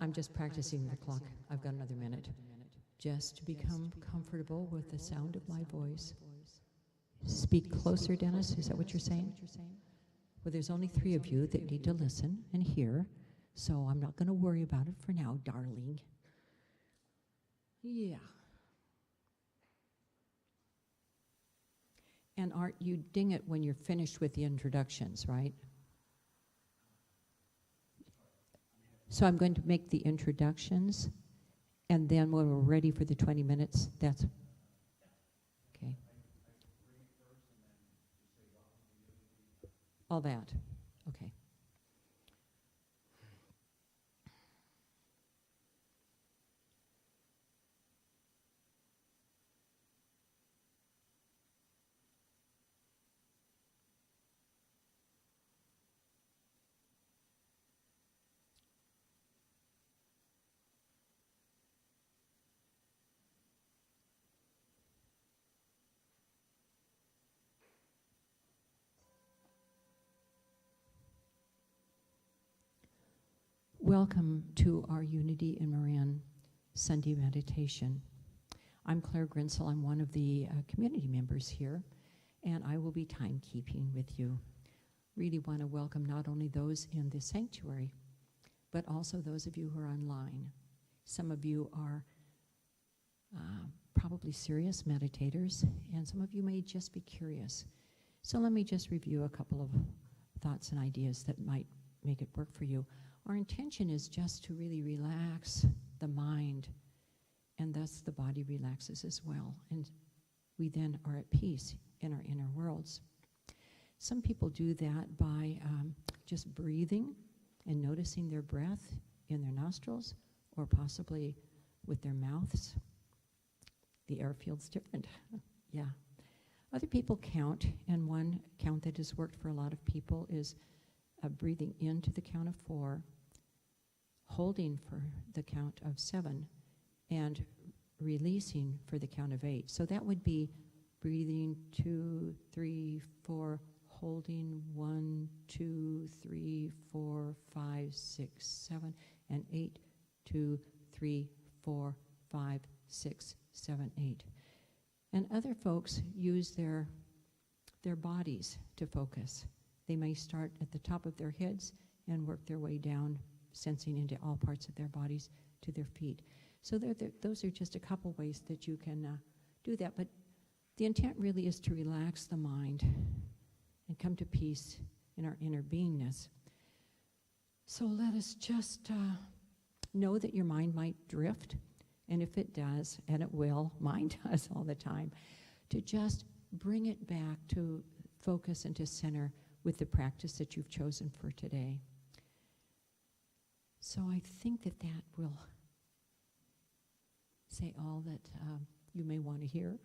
I'm just practicing the clock. I've got another minute. Just to become comfortable with the sound of my voice. Speak closer, Dennis. Is that what you're saying? Well, there's only 3 of you that need to listen and hear, so I'm not going to worry about it for now, darling. Yeah. And Art, you ding it when you're finished with the introductions, right? So I'm going to make the introductions, and then when we're ready for the 20 minutes, that's okay. All that, okay. Welcome to our Unity in Moran Sunday meditation. I'm Claire Grinsell. I'm one of the community members here, and I will be timekeeping with you. Really want to welcome not only those in the sanctuary, but also those of you who are online. Some of you are probably serious meditators, and some of you may just be curious. So let me just review a couple of thoughts and ideas that might make it work for you. Our intention is just to really relax the mind, and thus the body relaxes as well, and we then are at peace in our inner worlds. Some people do that by just breathing and noticing their breath in their nostrils, or possibly with their mouths. The air feels different. Yeah. Other people count, and one count that has worked for a lot of people is breathing into the count of 4, holding for the count of 7, and releasing for the count of 8. So that would be breathing 2, 3, 4, holding 1, 2, 3, 4, 5, 6, 7, and 8, 2, 3, 4, 5, 6, 7, 8. And other folks use their bodies to focus. They may start at the top of their heads and work their way down, sensing into all parts of their bodies to their feet. So those are just a couple ways that you can do that. But the intent really is to relax the mind and come to peace in our inner beingness. So let us just know that your mind might drift, and if it does, and it will, mine does all the time, to just bring it back to focus and to center with the practice that you've chosen for today. So I think that will say all that you may want to hear.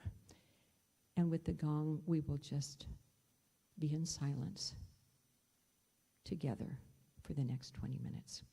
And with the gong, we will just be in silence together for the next 20 minutes.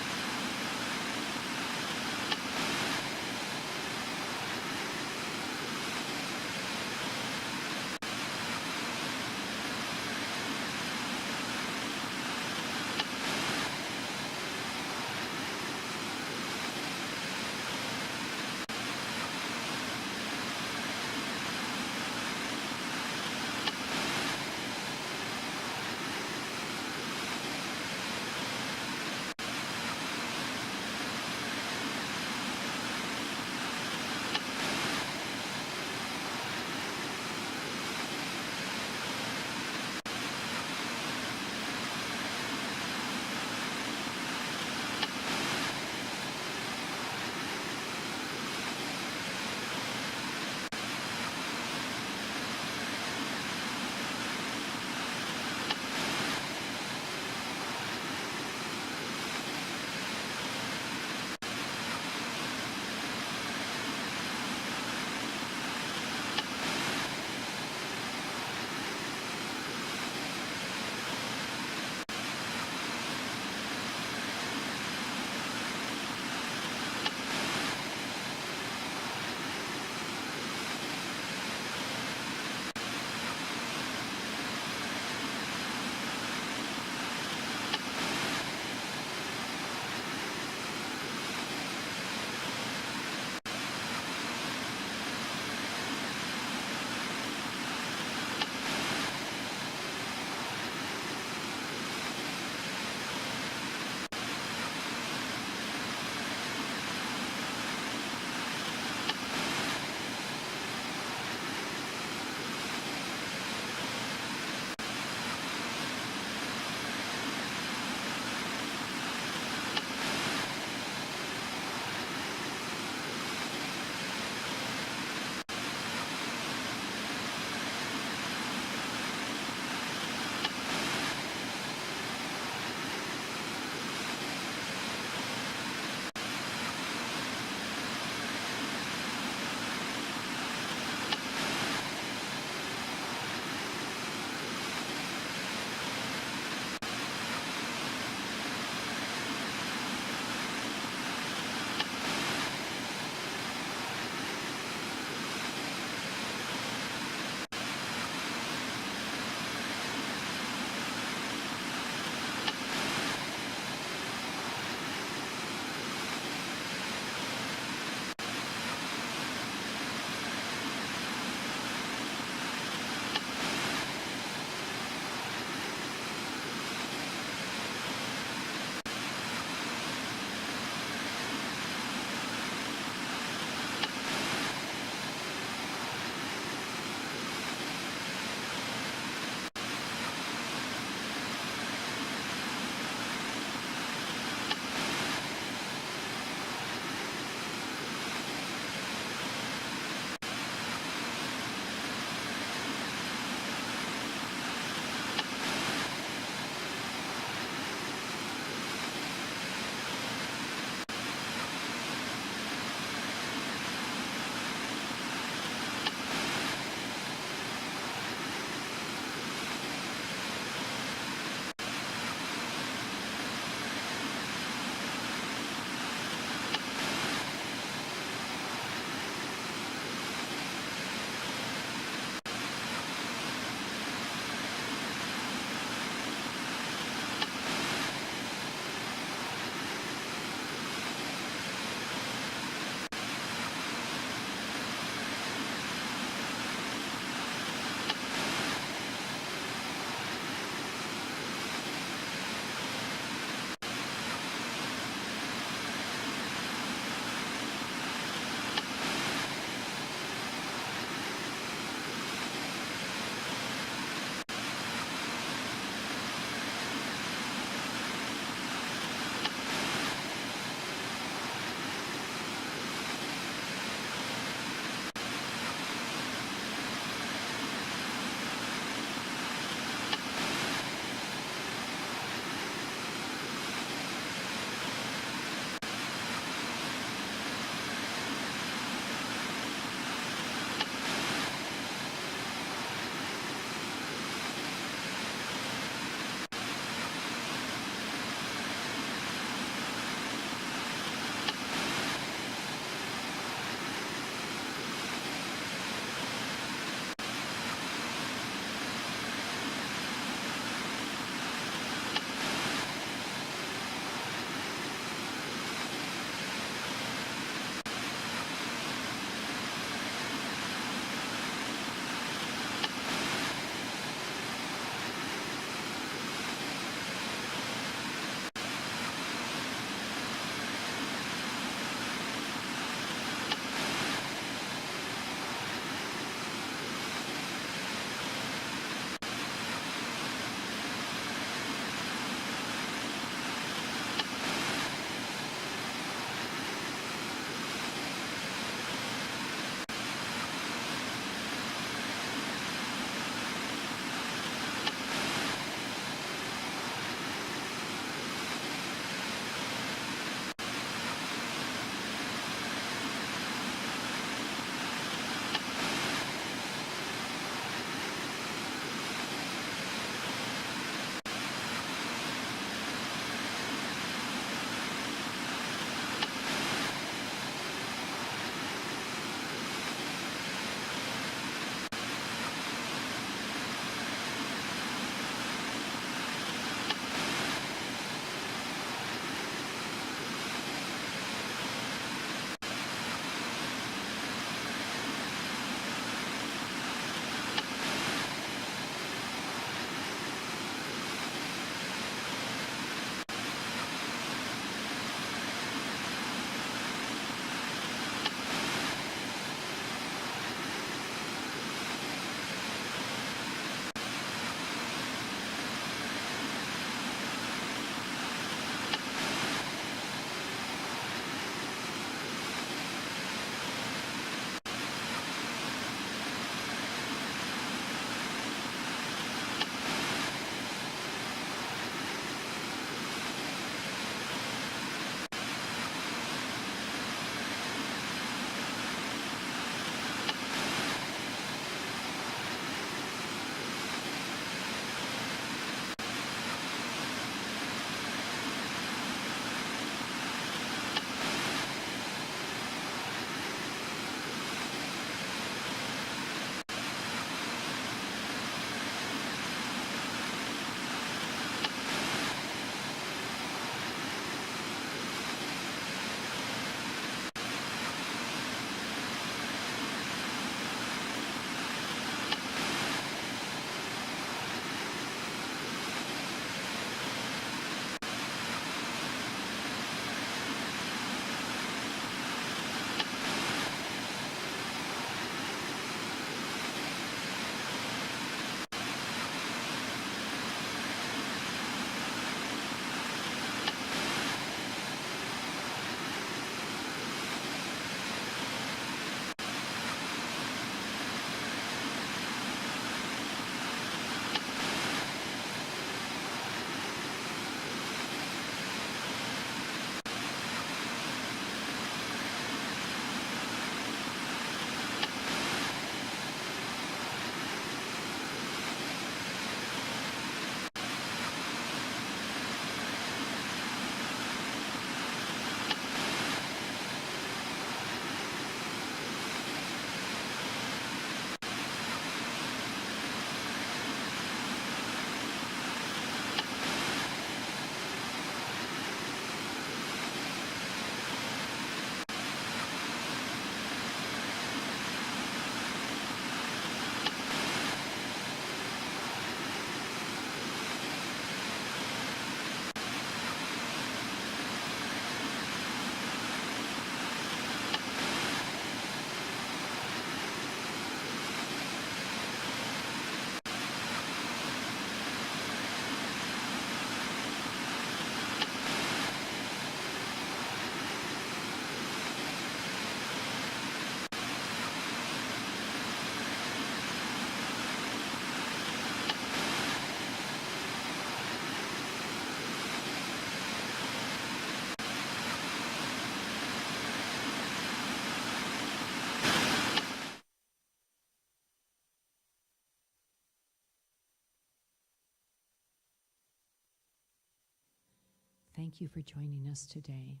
thank you for joining us today.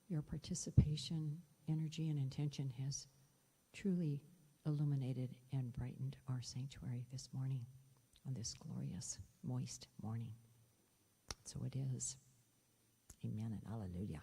Your participation, energy, and intention has truly illuminated and brightened our sanctuary this morning, on this glorious, moist morning. So it is. Amen and hallelujah.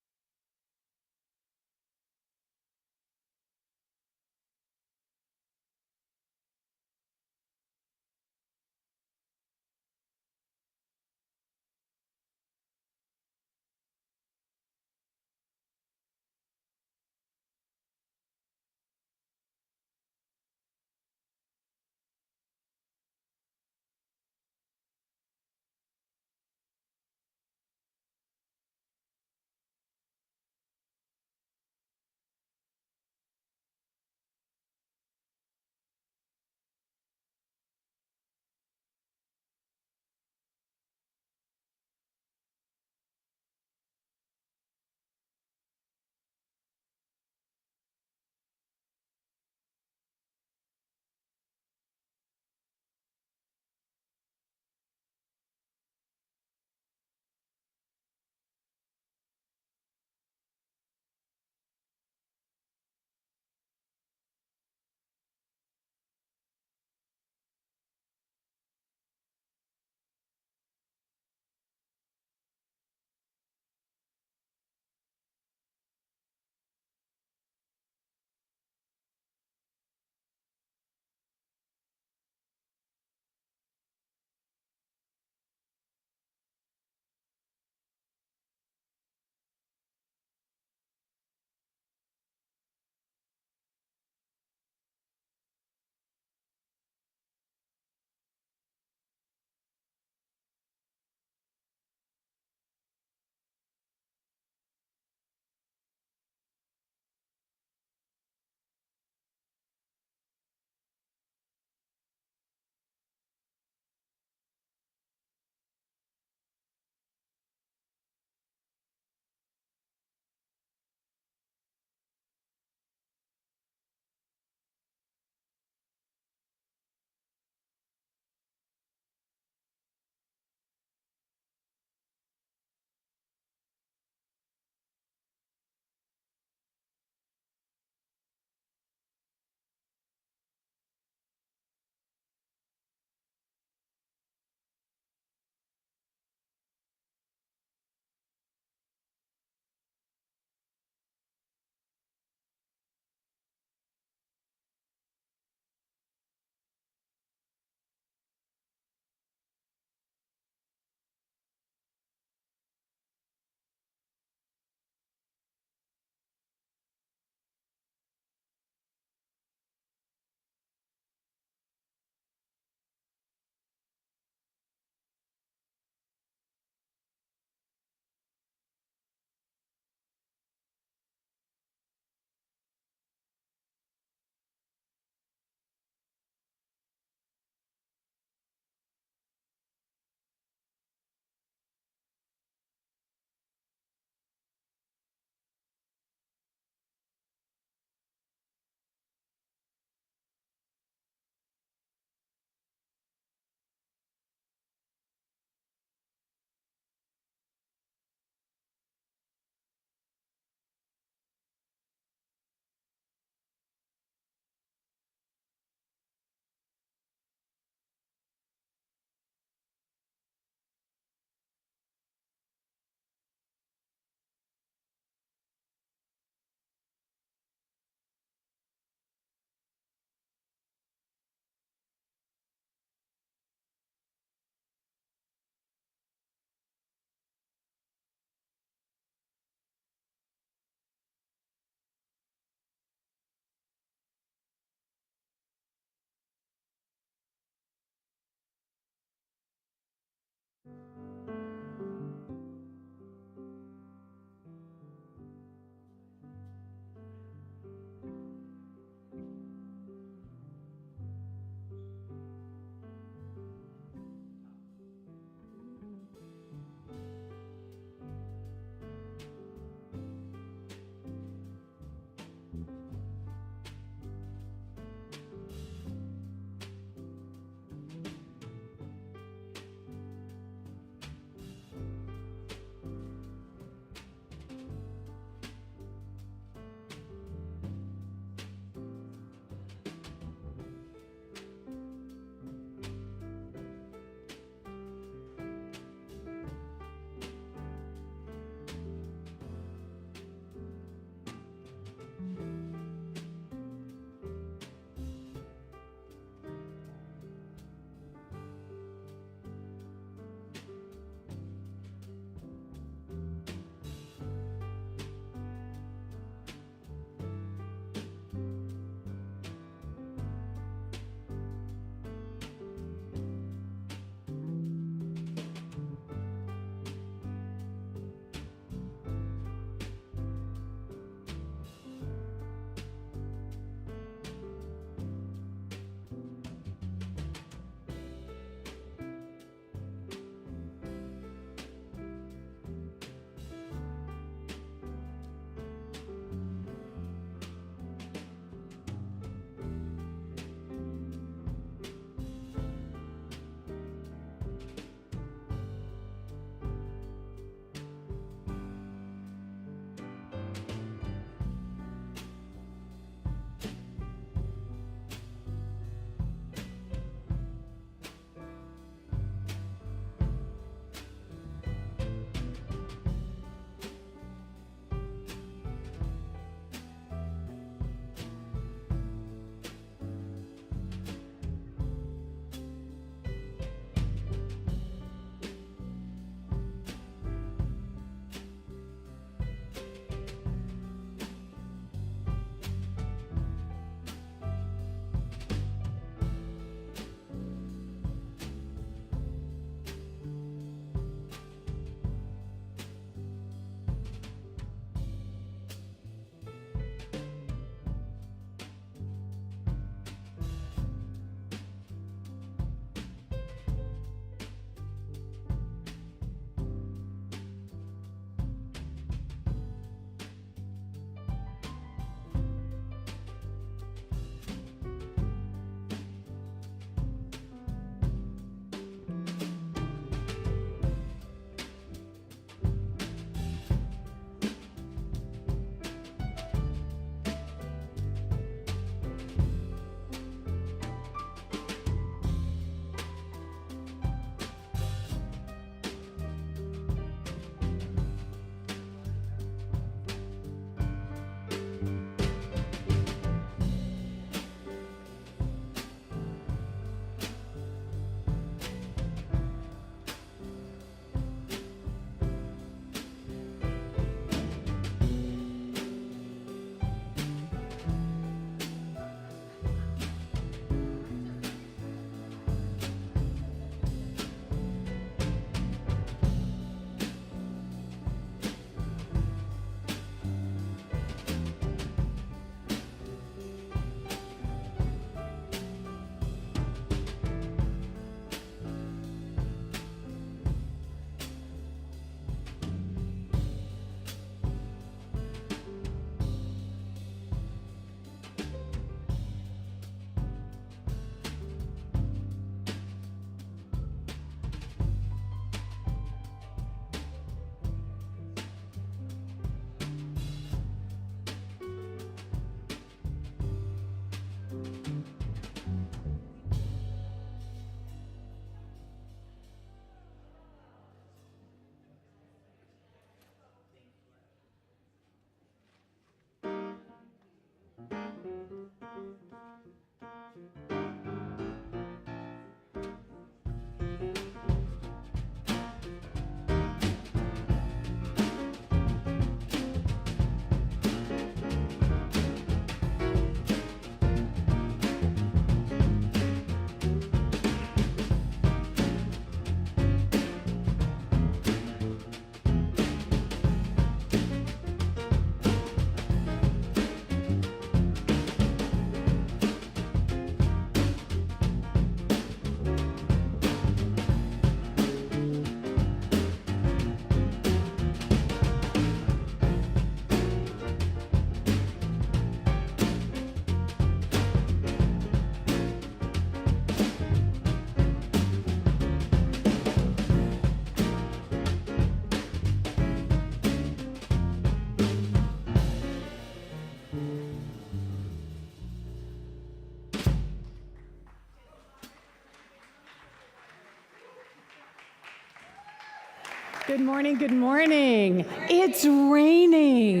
Good morning, good morning. It's raining.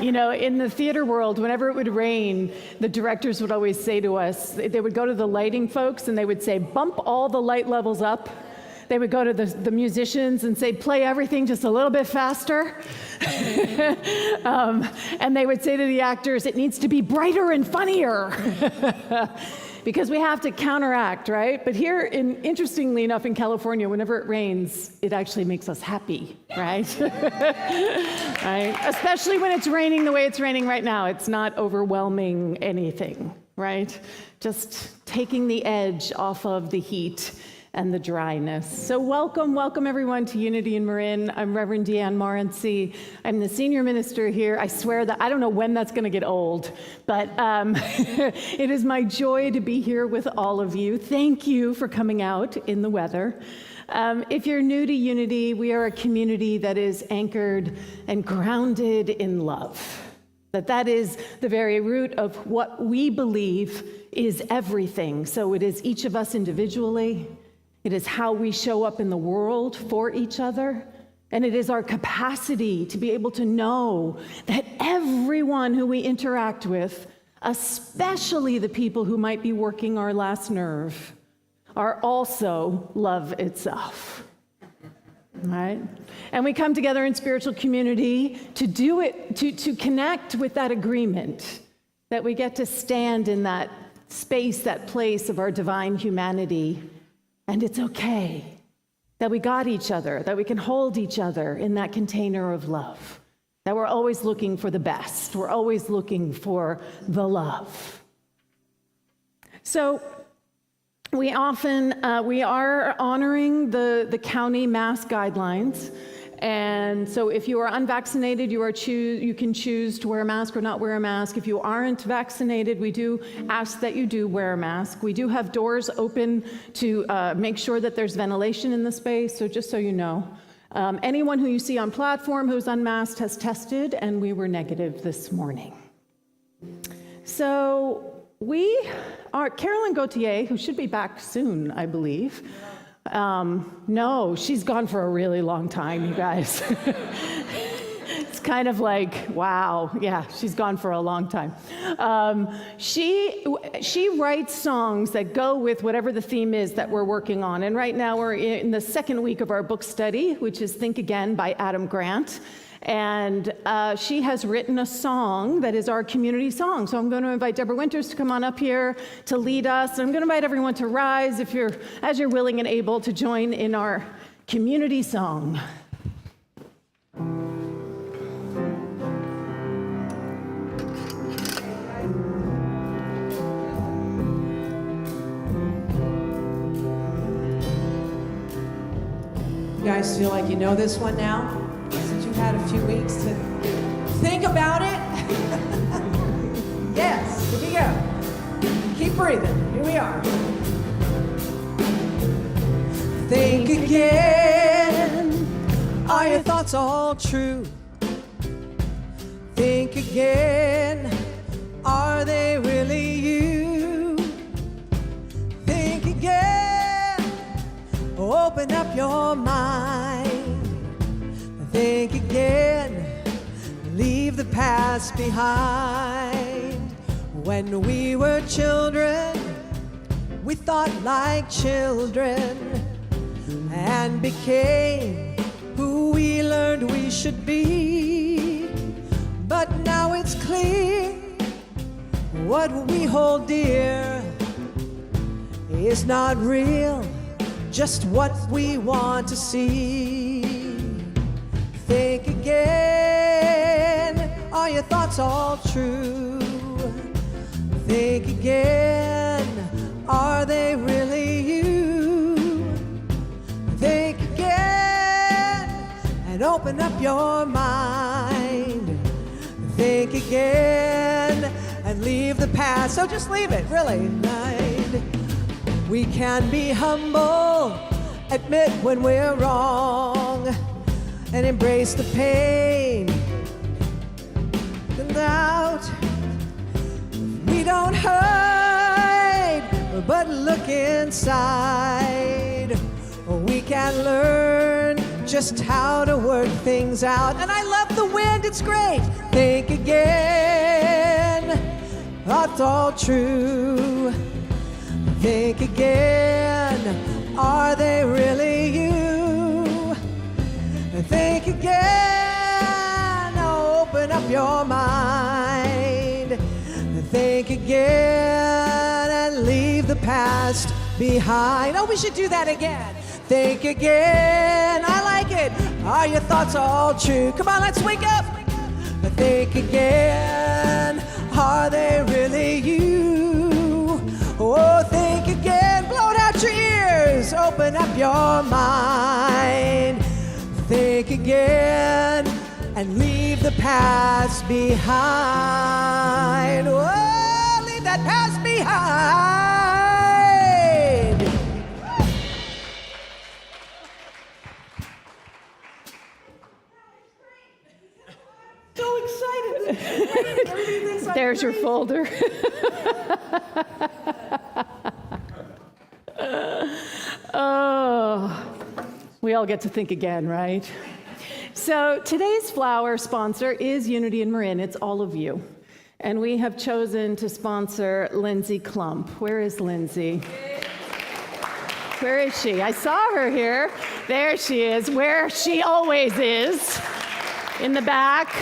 You know, in the theater world, whenever it would rain, the directors would always say to us, they would go to the lighting folks and they would say, bump all the light levels up. They would go to the musicians and say, play everything just a little bit faster. And they would say to the actors, it needs to be brighter and funnier. Because we have to counteract, right? But here, interestingly enough, in California, whenever it rains, it actually makes us happy, right? Right? Especially when it's raining the way it's raining right now. It's not overwhelming anything, right? Just taking the edge off of the heat and the dryness. So welcome everyone to Unity in Marin. I'm Rev DeeAnn Morency. I'm the senior minister here. I swear that I don't know when that's gonna get old, but it is my joy to be here with all of you. Thank you for coming out in the weather. If you're new to Unity, we are a community that is anchored and grounded in love. That is the very root of what we believe is everything. So it is each of us individually. It is how we show up in the world for each other. And it is our capacity to be able to know that everyone who we interact with, especially the people who might be working our last nerve, are also love itself. Right? And we come together in spiritual community to do it, to connect with that agreement, that we get to stand in that space, that place of our divine humanity. And it's okay that we got each other, that we can hold each other in that container of love, that we're always looking for the best. We're always looking for the love. So we are honoring the county mask guidelines. And so if you are unvaccinated, you can choose to wear a mask or not wear a mask. If you aren't vaccinated, we do ask that you do wear a mask. We do have doors open to make sure that there's ventilation in the space, so just so you know. Anyone who you see on platform who's unmasked has tested, and we were negative this morning. So Carolyn Gauthier, who should be back soon, I believe. No, she's gone for a really long time, you guys. It's kind of like, wow, yeah, she's gone for a long time. She writes songs that go with whatever the theme is that we're working on. And right now we're in the second week of our book study, which is Think Again by Adam Grant. And she has written a song that is our community song. So I'm going to invite Deborah Winters to come on up here to lead us. And I'm going to invite everyone to rise as you're willing and able to join in our community song. You guys feel like you know this one now? Had a few weeks to think about it. Yes, here we go. Keep breathing. Here we are. Think again. Are your thoughts all true? Think again. Are they really you? Think again. Open up your mind. Think again, leave the past behind. When we were children, we thought like children and became who we learned we should be. But now it's clear what we hold dear is not real, just what we want to see. Think again, are your thoughts all true? Think again, are they really you? Think again, and open up your mind. Think again, and leave the past, so just leave it, really. We can be humble, admit when we're wrong, and embrace the pain and doubt. We don't hide, but inside, we can learn just how to work things out. And I love the wind, it's great. Think again, that's all true. Think again, are they really you? Think again, open up your mind. Think again and leave the past behind. Oh, we should do that again. Think again, I like it. Are your thoughts all true? Come on, let's wake up. Think again, are they really you? Oh, think again, blow it out your ears, open up your mind. Think again and leave the past behind. Oh, leave that past behind. So excited. There's your folder. Oh, we all get to think again, right? So today's flower sponsor is Unity in Marin. It's all of you. And we have chosen to sponsor Lindsay Klump. Where is Lindsay? Where is she? I saw her here. There she is, where she always is, in the back,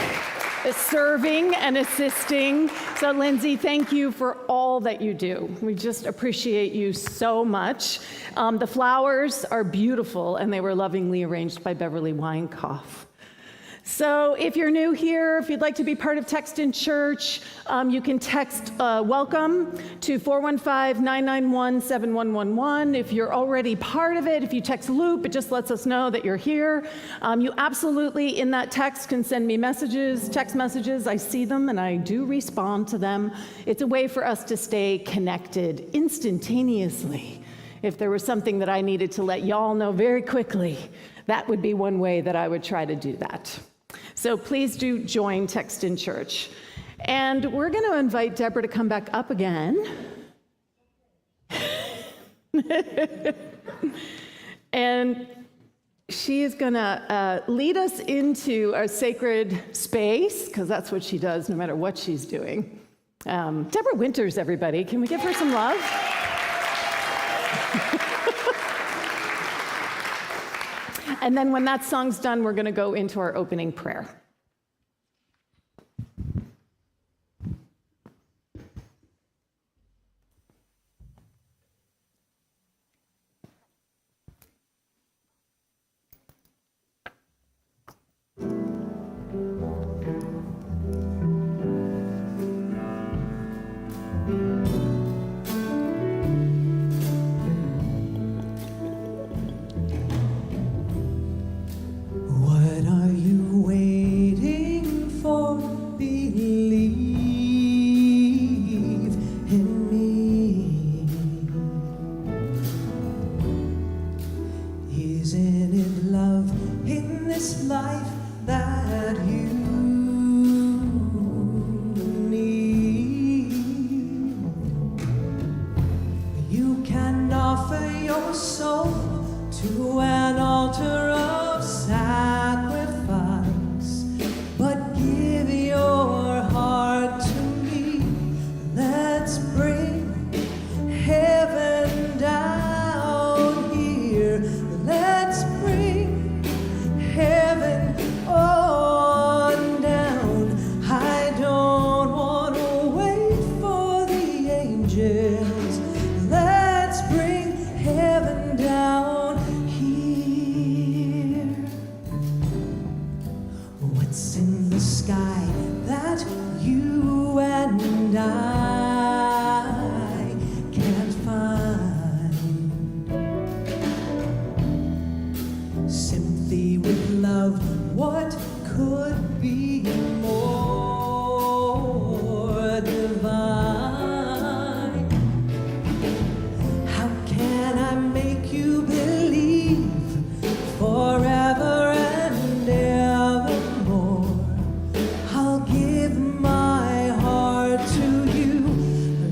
serving and assisting. So Lindsay, thank you for all that you do. We just appreciate you so much. The flowers are beautiful, and they were lovingly arranged by Beverly Weinkoff. So if you're new here, if you'd like to be part of Text in Church, you can text welcome to 415-991-7111. If you're already part of it, if you text Loop, it just lets us know that you're here. You absolutely, in that text, can send me messages, text messages. I see them and I do respond to them. It's a way for us to stay connected instantaneously. If there was something that I needed to let y'all know very quickly, that would be one way that I would try to do that. So please do join Text in Church. And we're going to invite Deborah to come back up again. And she is going to lead us into a sacred space, because that's what she does no matter what she's doing. Deborah Winters, everybody. Can we give her some love? And then when that song's done, we're going to go into our opening prayer.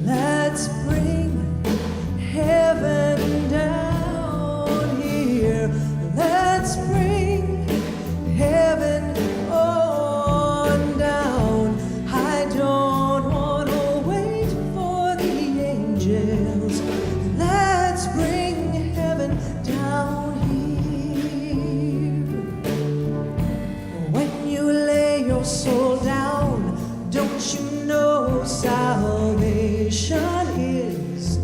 Let's bring heaven your soul down. Don't you know salvation is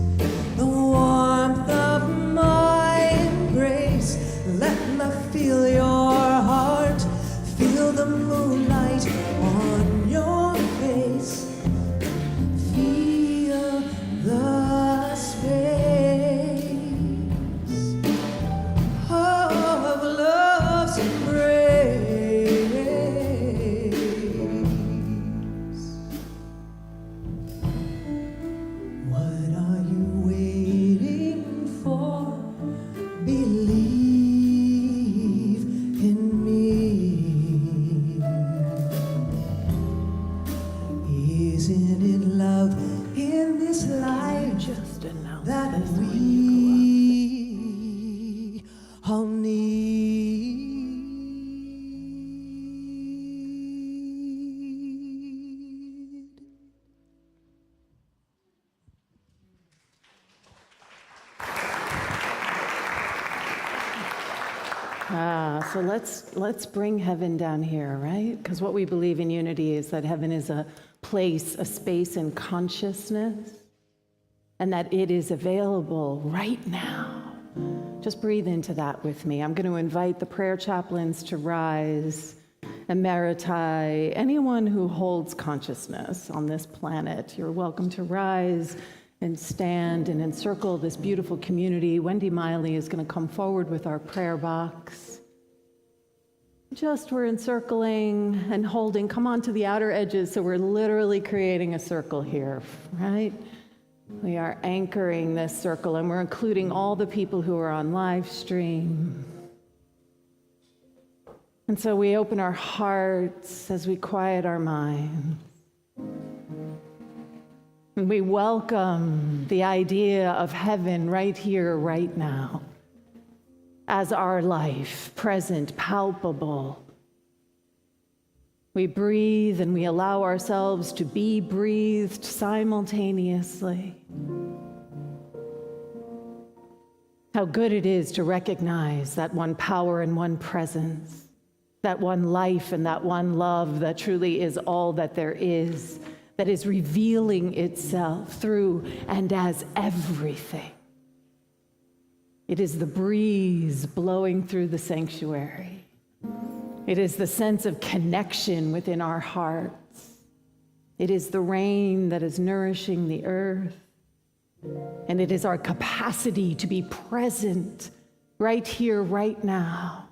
the warmth of my embrace? Let me feel your heart, feel the moonlight on your face, feel the space of love's embrace. What are you waiting for? Believe in me. Isn't it love in this life Just announce that this when we all need? So let's bring heaven down here, right? Because what we believe in unity is that heaven is a place, a space in consciousness, and that it is available right now. Just breathe into that with me. I'm going to invite the prayer chaplains to rise, emeriti, anyone who holds consciousness on this planet. You're welcome to rise and stand and encircle this beautiful community. Wendy Miley is going to come forward with our prayer box. Just we're encircling and holding. Come on to the outer edges, so we're literally creating a circle here, right? We are anchoring this circle, and we're including all the people who are on live stream. And so we open our hearts as we quiet our minds. And we welcome the idea of heaven right here, right now, as our life, present, palpable. We breathe and we allow ourselves to be breathed simultaneously. How good it is to recognize that one power and one presence, that one life and that one love that truly is all that there is, that is revealing itself through and as everything. It is the breeze blowing through the sanctuary. It is the sense of connection within our hearts. It is the rain that is nourishing the earth. And it is our capacity to be present right here, right now,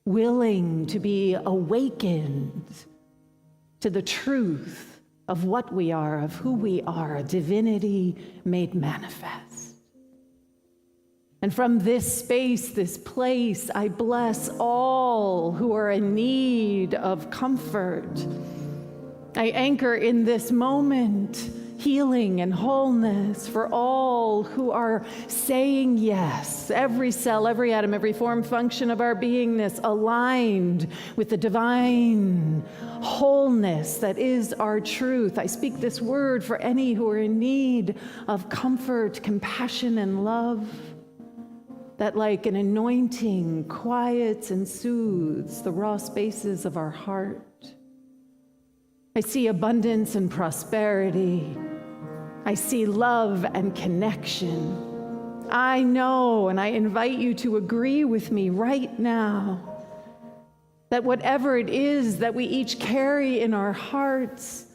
willing to be awakened to the truth of what we are, of who we are, a divinity made manifest. And from this space, this place, I bless all who are in need of comfort. I anchor in this moment healing and wholeness for all who are saying yes, every cell, every atom, every form, function of our beingness aligned with the divine wholeness that is our truth. I speak this word for any who are in need of comfort, compassion, and love, that like an anointing quiets and soothes the raw spaces of our heart. I see abundance and prosperity. I see love and connection. I know, and I invite you to agree with me right now, that whatever it is that we each carry in our hearts,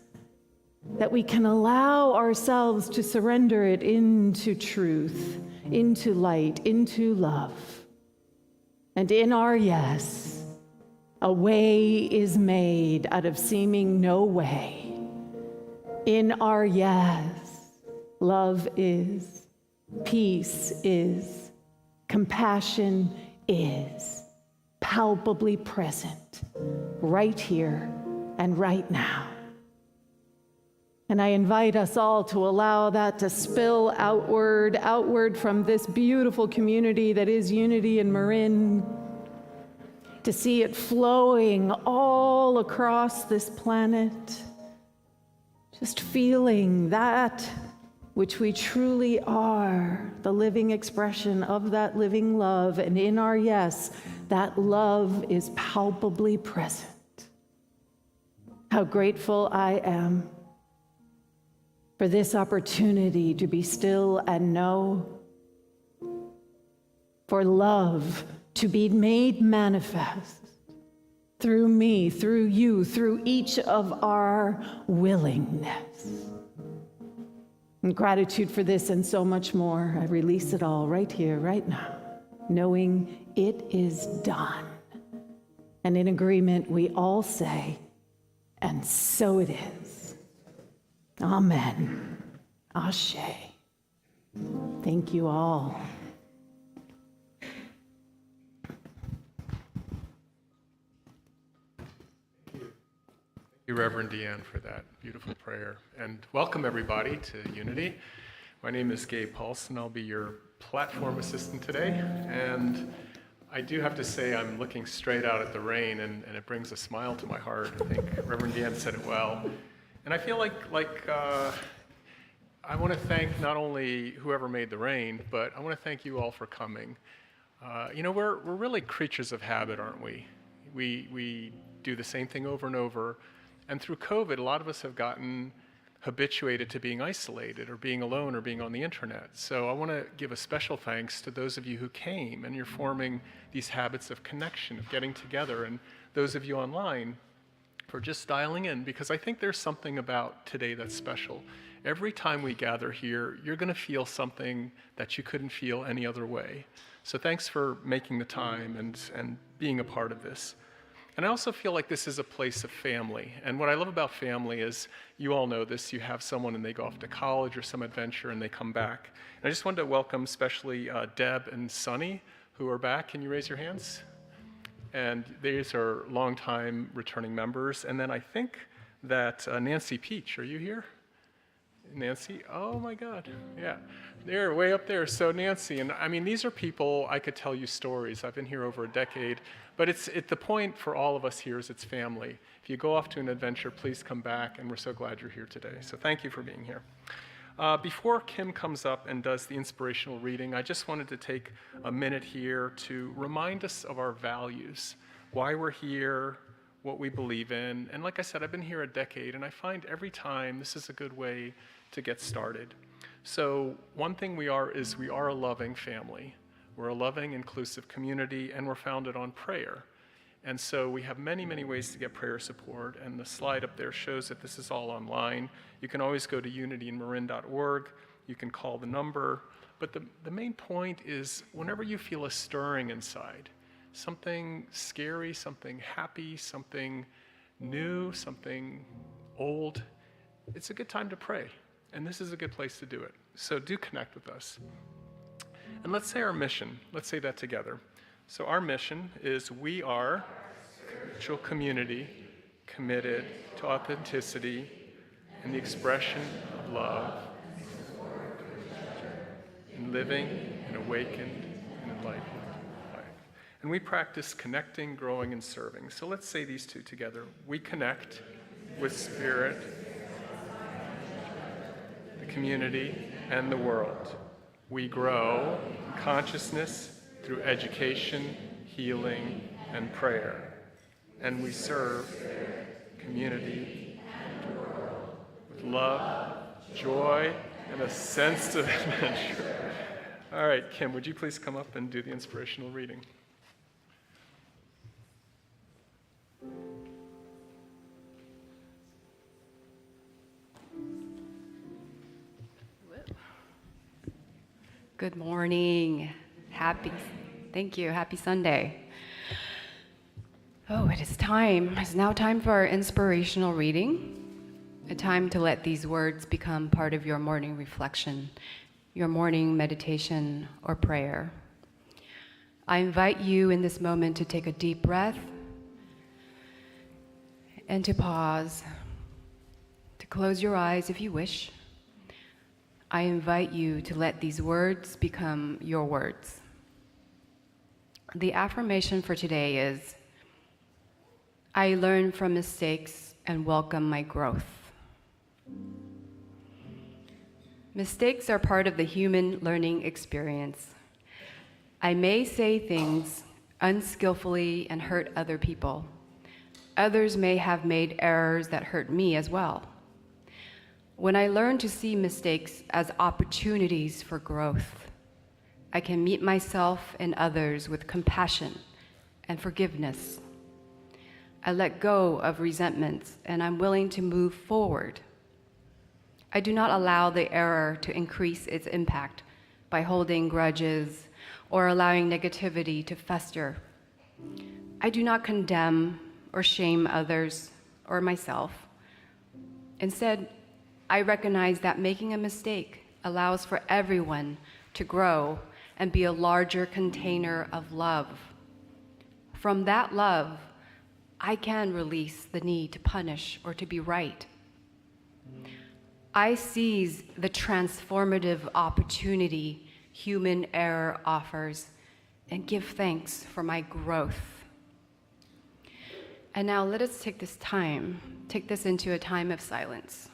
that we can allow ourselves to surrender it into truth, into light, into love. And in our yes, a way is made out of seeming no way. In our yes, love is, peace is, compassion is palpably present right here and right now. And I invite us all to allow that to spill outward from this beautiful community that is Unity in Marin, to see it flowing all across this planet, just feeling that which we truly are, the living expression of that living love. And in our yes, that love is palpably present. how grateful I am for this opportunity to be still and know, for love to be made manifest through me, through you, through each of our willingness. And gratitude for this and so much more, I release it all right here, right now, knowing it is done. And in agreement, we all say, and so it is. Amen. Ashe. Thank you all. Thank you, Reverend DeeAnn, for that beautiful prayer. And welcome, everybody, to Unity. My name is Gabe Paulson. I'll be your platform assistant today. And I do have to say I'm looking straight out at the rain, and it brings a smile to my heart. I think Reverend DeeAnn said it well. And I feel like I want to thank not only whoever made the rain, but I want to thank you all for coming. We're really creatures of habit, aren't we? We do the same thing over and over. And through COVID, a lot of us have gotten habituated to being isolated or being alone or being on the internet. So I want to give a special thanks to those of you who came and you're forming these habits of connection, of getting together, and those of you online for just dialing in, because I think there's something about today that's special. Every time we gather here, you're going to feel something that you couldn't feel any other way. So thanks for making the time and being a part of this. And I also feel like this is a place of family. And what I love about family is, you all know this, you have someone and they go off to college or some adventure and they come back. And I just wanted to welcome especially Deb and Sunny, who are back. Can you raise your hands? And these are longtime returning members. And then I think that Nancy Peach, are you here? Nancy? Oh my God, yeah. They're way up there. So Nancy, and I mean, these are people, I could tell you stories. I've been here over a decade, but the point for all of us here is it's family. If you go off to an adventure, please come back, and we're so glad you're here today. So thank you for being here. Before Kim comes up and does the inspirational reading, I just wanted to take a minute here to remind us of our values, why we're here, what we believe in. And like I said, I've been here a decade, and I find every time this is a good way to get started. So one thing we are a loving family. We're a loving, inclusive community, and we're founded on prayer. And so we have many, many ways to get prayer support, and the slide up there shows that this is all online. You can always go to unityandmarin.org. You can call the number. But the main point is, whenever you feel a stirring inside, something scary, something happy, something new, something old, it's a good time to pray. And this is a good place to do it. So do connect with us. And let's say our mission. Let's say that together. So our mission is, we are a spiritual community committed to authenticity and the expression of love and living an awakened and enlightened life. And we practice connecting, growing, and serving. So let's say these two together. We connect with spirit, the community, and the world. We grow in consciousness through education, healing, and prayer. And we serve community and the world with love, joy, and a sense of adventure. All right, Kim, would you please come up and do the inspirational reading? Good morning. Thank you. Happy Sunday. Oh, it is time. It's now time for our inspirational reading. A time to let these words become part of your morning reflection, your morning meditation or prayer. I invite you in this moment to take a deep breath and to pause, to close your eyes if you wish. I invite you to let these words become your words. The affirmation for today is, I learn from mistakes and welcome my growth. Mistakes are part of the human learning experience. I may say things unskillfully and hurt other people. others may have made errors that hurt me as well. When I learn to see mistakes as opportunities for growth, I can meet myself and others with compassion and forgiveness. I let go of resentments and I'm willing to move forward. I do not allow the error to increase its impact by holding grudges or allowing negativity to fester. I do not condemn or shame others or myself. Instead, I recognize that making a mistake allows for everyone to grow and be a larger container of love. From that love, I can release the need to punish or to be right. I seize the transformative opportunity human error offers and give thanks for my growth. And now let us take this into a time of silence.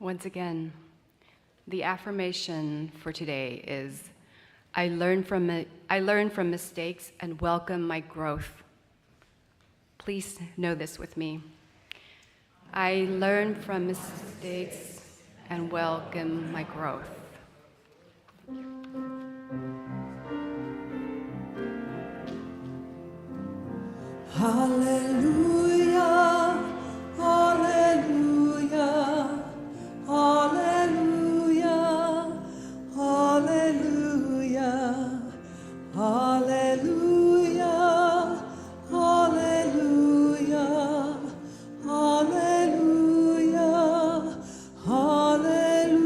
Once again, the affirmation for today is, I learn from mistakes and welcome my growth. Please know this with me. I learn from mistakes and welcome my growth. Hallelujah, hallelujah, hallelujah, hallelujah, hallelujah, hallelujah, hallelujah, hallelujah.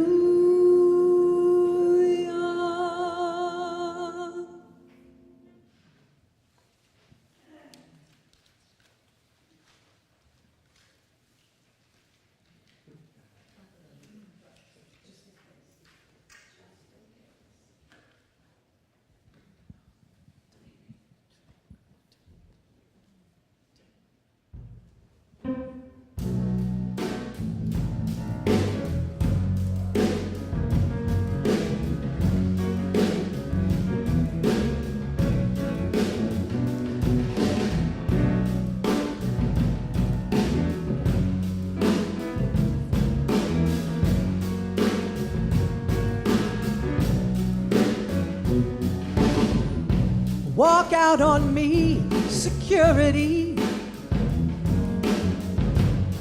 Walk out on me, security.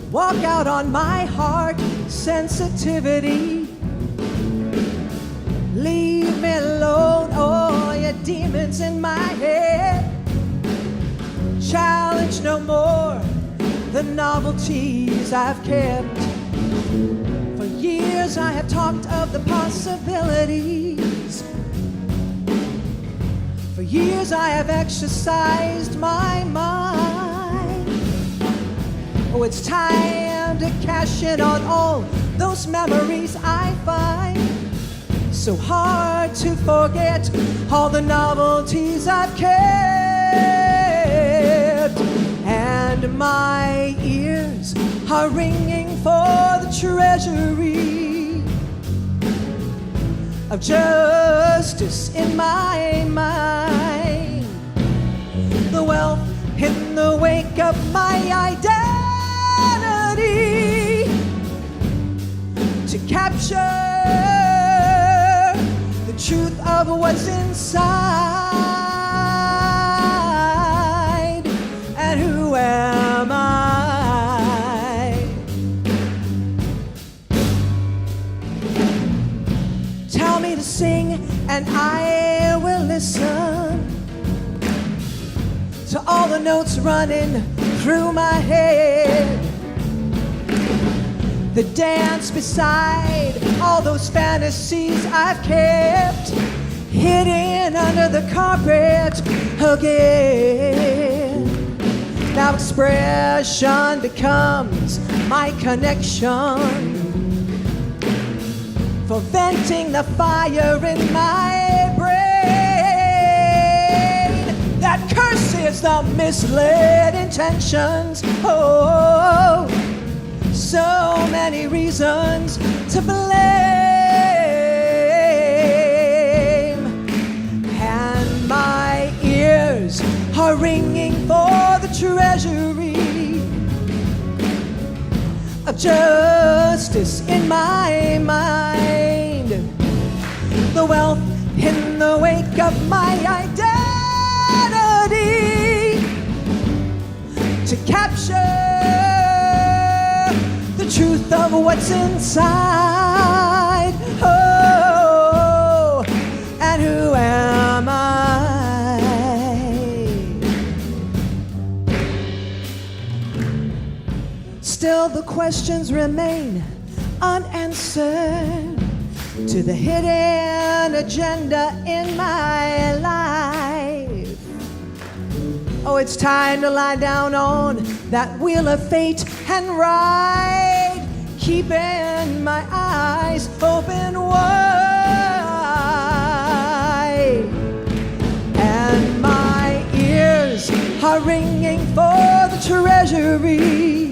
Walk out on my heart, sensitivity. Leave me alone, all your demons in my head. Challenge no more the novelties I've kept. For years I have talked of the possibilities. For years I have exercised my mind. Oh, it's time to cash in on all those memories I find. So hard to forget all the novelties I've kept. And my ears are ringing for the treasury of justice in my mind. The wealth in the wake of my identity to capture the truth of what's inside and who notes running through my head. The dance beside all those fantasies I've kept hidden under the carpet again. Now expression becomes my connection for venting the fire in my brain that curses the misled intentions. Oh, so many reasons to blame, and my ears are ringing for the treasury of justice in my mind, the wealth in the wake of my identity, to capture the truth of what's inside. Oh, and who am I? Still the questions remain unanswered to the hidden agenda in my life. Oh, it's time to lie down on that wheel of fate and ride, keeping my eyes open wide, and my ears are ringing for the treasury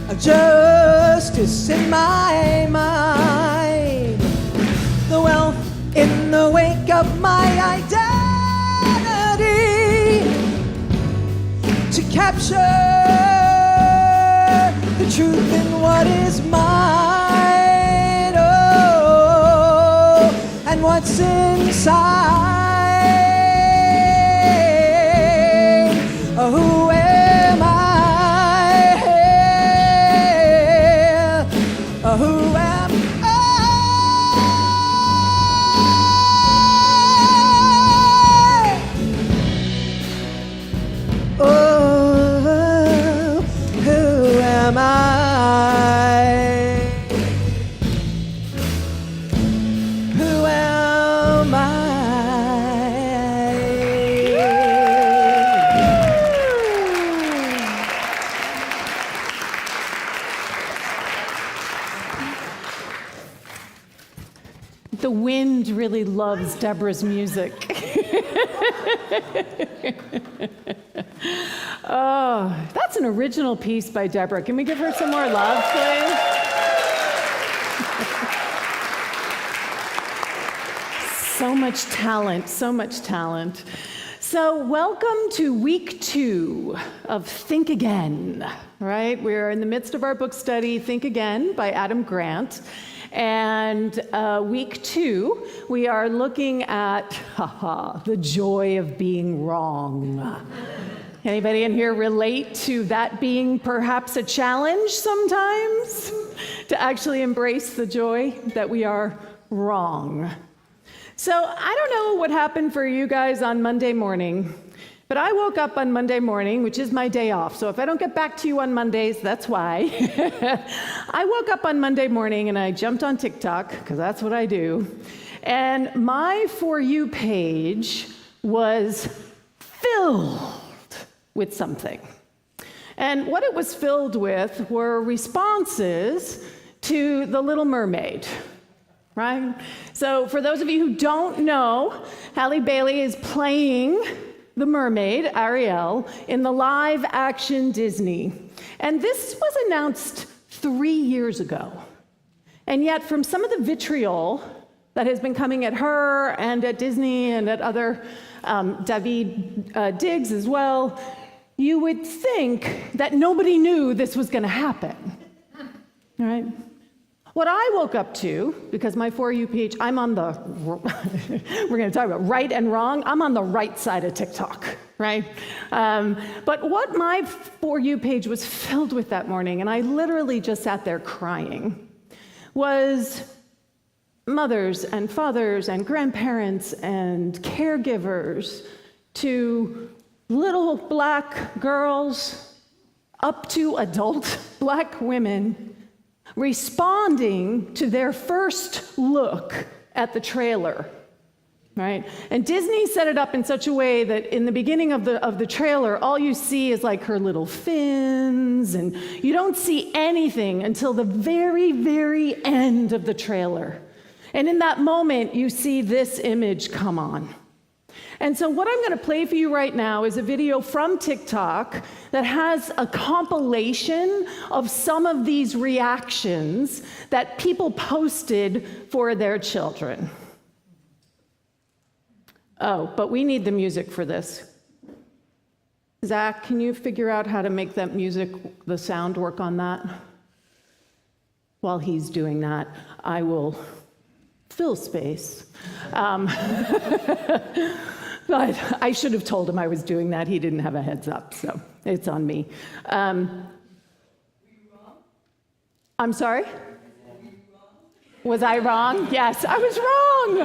of justice in my mind, the wealth in the wake of my identity, to capture the truth in what is mine. Oh, and what's inside. Oh, who am I? Oh, who am I? Oh, who am I? Who am I? The wind really loves Deborah's music. Oh, that's an original piece by Deborah. Can we give her some more love, please? So much talent, so much talent. So welcome to week 2 of Think Again, right? We're in the midst of our book study, Think Again by Adam Grant. And week 2, we are looking at the joy of being wrong. Anybody in here relate to that being perhaps a challenge sometimes? To actually embrace the joy that we are wrong. So I don't know what happened for you guys on Monday morning, but I woke up on Monday morning, which is my day off. So if I don't get back to you on Mondays, that's why. I woke up on Monday morning and I jumped on TikTok, because that's what I do. And my For You page was filled with something. And what it was filled with were responses to The Little Mermaid, right? So for those of you who don't know, Halle Bailey is playing the mermaid, Ariel, in the live-action Disney. And this was announced 3 years ago. And yet, from some of the vitriol that has been coming at her and at Disney and at other David Diggs as well, you would think that nobody knew this was going to happen, right? What I woke up to, because my For You page, I'm on the, we're going to talk about right and wrong, I'm on the right side of TikTok, right? But what my For You page was filled with that morning, and I literally just sat there crying, was mothers and fathers and grandparents and caregivers to little black girls up to adult black women responding to their first look at the trailer, right? And Disney set it up in such a way that in the beginning of the trailer, all you see is like her little fins, and you don't see anything until the very, very end of the trailer. And in that moment, you see this image come on. And so what I'm going to play for you right now is a video from TikTok that has a compilation of some of these reactions that people posted for their children. Oh, but we need the music for this. Zach, can you figure out how to make that music, the sound work on that? While he's doing that, I will fill space. But I should have told him I was doing that. He didn't have a heads up, so it's on me. I'm sorry? Was I wrong? Yes, I was wrong.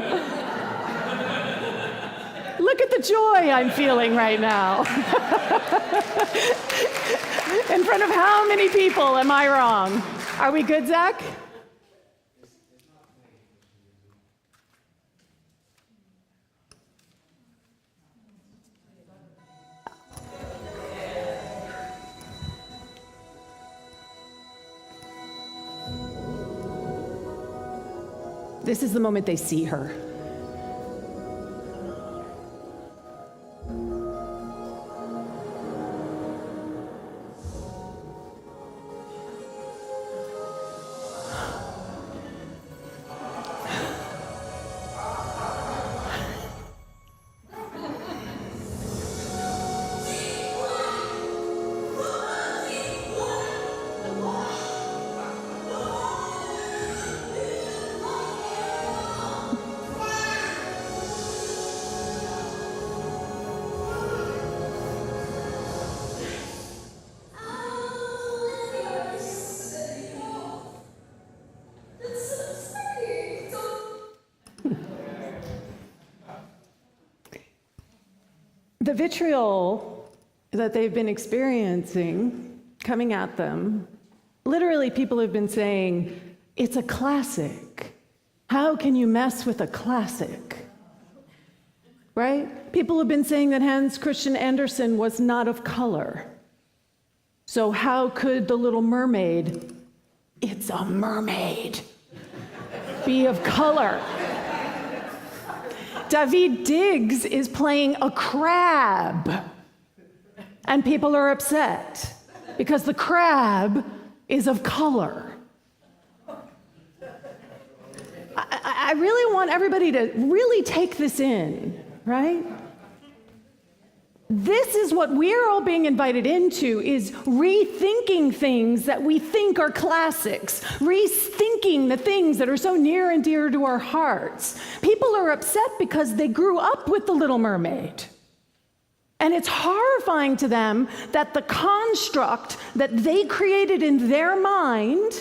Look at the joy I'm feeling right now. In front of how many people am I wrong? Are we good, Zach? This is the moment they see her. The vitriol that they've been experiencing coming at them, literally people have been saying, it's a classic. How can you mess with a classic? Right? People have been saying that Hans Christian Andersen was not of color. So how could The Little Mermaid, it's a mermaid, be of color? David Diggs is playing a crab, and people are upset because the crab is of color. I really want everybody to really take this in, right? This is what we're all being invited into, is rethinking things that we think are classics, rethinking the things that are so near and dear to our hearts. People are upset because they grew up with The Little Mermaid. And it's horrifying to them that the construct that they created in their mind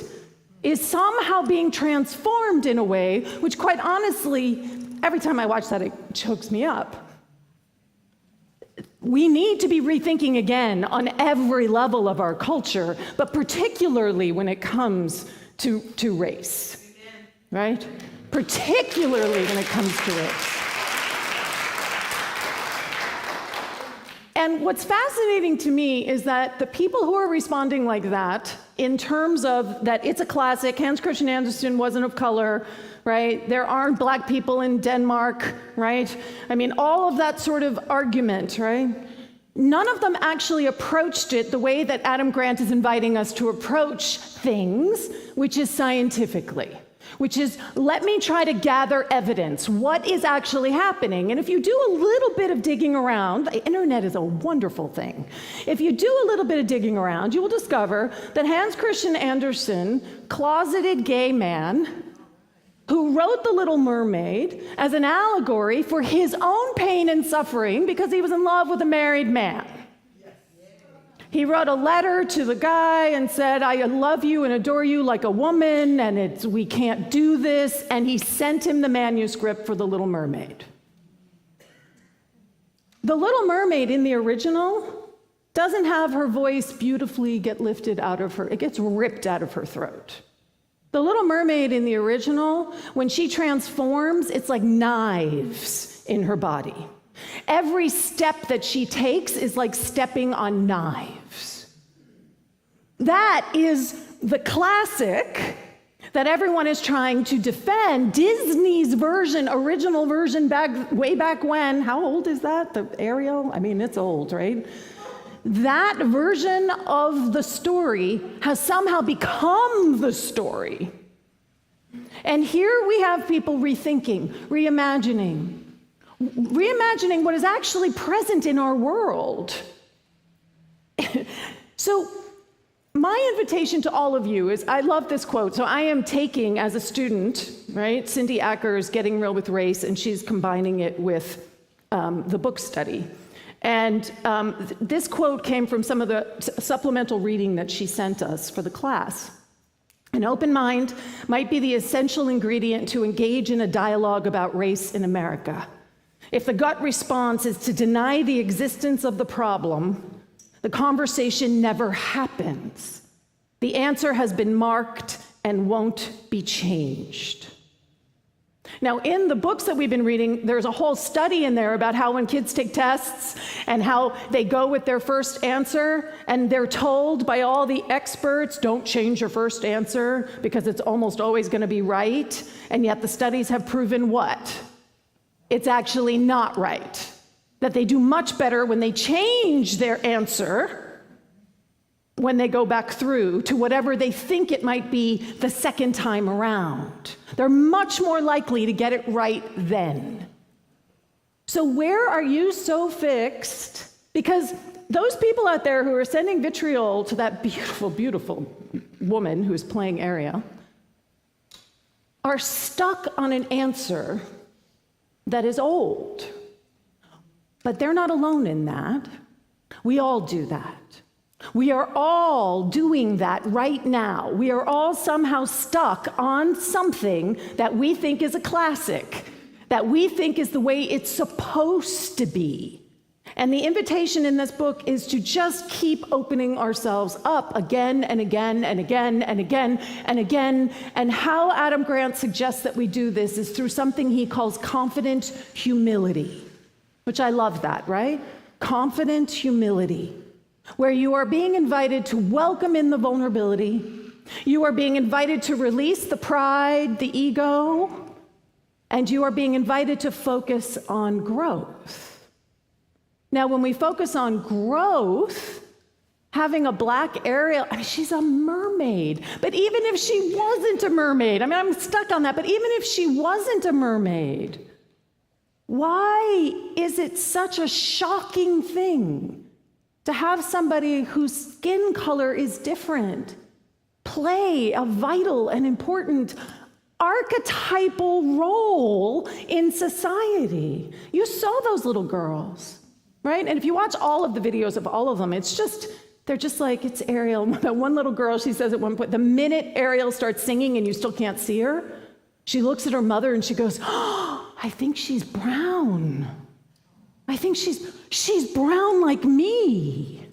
is somehow being transformed in a way, which quite honestly, every time I watch that, it chokes me up. We need to be rethinking again on every level of our culture, but particularly when it comes to race, right? Particularly when it comes to race. And what's fascinating to me is that the people who are responding like that, in terms of that it's a classic, Hans Christian Andersen wasn't of color, right? There aren't black people in Denmark, right? I mean, all of that sort of argument, right? None of them actually approached it the way that Adam Grant is inviting us to approach things, which is scientifically, which is, let me try to gather evidence. What is actually happening? And if you do a little bit of digging around, the internet is a wonderful thing. If you do a little bit of digging around, you will discover that Hans Christian Andersen, closeted gay man, who wrote The Little Mermaid as an allegory for his own pain and suffering because he was in love with a married man. He wrote a letter to the guy and said, I love you and adore you like a woman, and we can't do this, and he sent him the manuscript for The Little Mermaid. The Little Mermaid in the original doesn't have her voice beautifully get lifted out of her, it gets ripped out of her throat. The Little Mermaid in the original, when she transforms, it's like knives in her body. Every step that she takes is like stepping on knives. That is the classic that everyone is trying to defend. Disney's version, original version, way back when, how old is that? The Ariel? I mean, it's old, right? That version of the story has somehow become the story. And here we have people rethinking, reimagining what is actually present in our world. So my invitation to all of you is, I love this quote. So I am taking, as a student, right, Cindy Acker's Getting Real with Race, and she's combining it with the book study. And this quote came from some of the supplemental reading that she sent us for the class. An open mind might be the essential ingredient to engage in a dialogue about race in America. If the gut response is to deny the existence of the problem, the conversation never happens. The answer has been marked and won't be changed. Now, in the books that we've been reading, there's a whole study in there about how when kids take tests and how they go with their first answer and they're told by all the experts, don't change your first answer because it's almost always going to be right. And yet the studies have proven what? It's actually not right. That they do much better when they change their answer when they go back through to whatever they think it might be the second time around. They're much more likely to get it right then. So where are you so fixed? Because those people out there who are sending vitriol to that beautiful, beautiful woman who's playing Ariel are stuck on an answer that is old. But they're not alone in that. We all do that. We are all doing that right now. We are all somehow stuck on something that we think is a classic, that we think is the way it's supposed to be. And the invitation in this book is to just keep opening ourselves up again and again and again and again and again. And how Adam Grant suggests that we do this is through something he calls confident humility, which I love that, right? Confident humility, where you are being invited to welcome in the vulnerability. You are being invited to release the pride, the ego, and you are being invited to focus on growth. Now, when we focus on growth, having a black Ariel, I mean, she's a mermaid. But even if she wasn't a mermaid, I mean, I'm stuck on that, but even if she wasn't a mermaid, why is it such a shocking thing to have somebody whose skin color is different play a vital and important archetypal role in society? You saw those little girls, right? And if you watch all of the videos of all of them, they're just like, it's Ariel. That one little girl, she says at one point, the minute Ariel starts singing and you still can't see her, she looks at her mother and she goes, oh, I think she's brown. I think she's brown like me.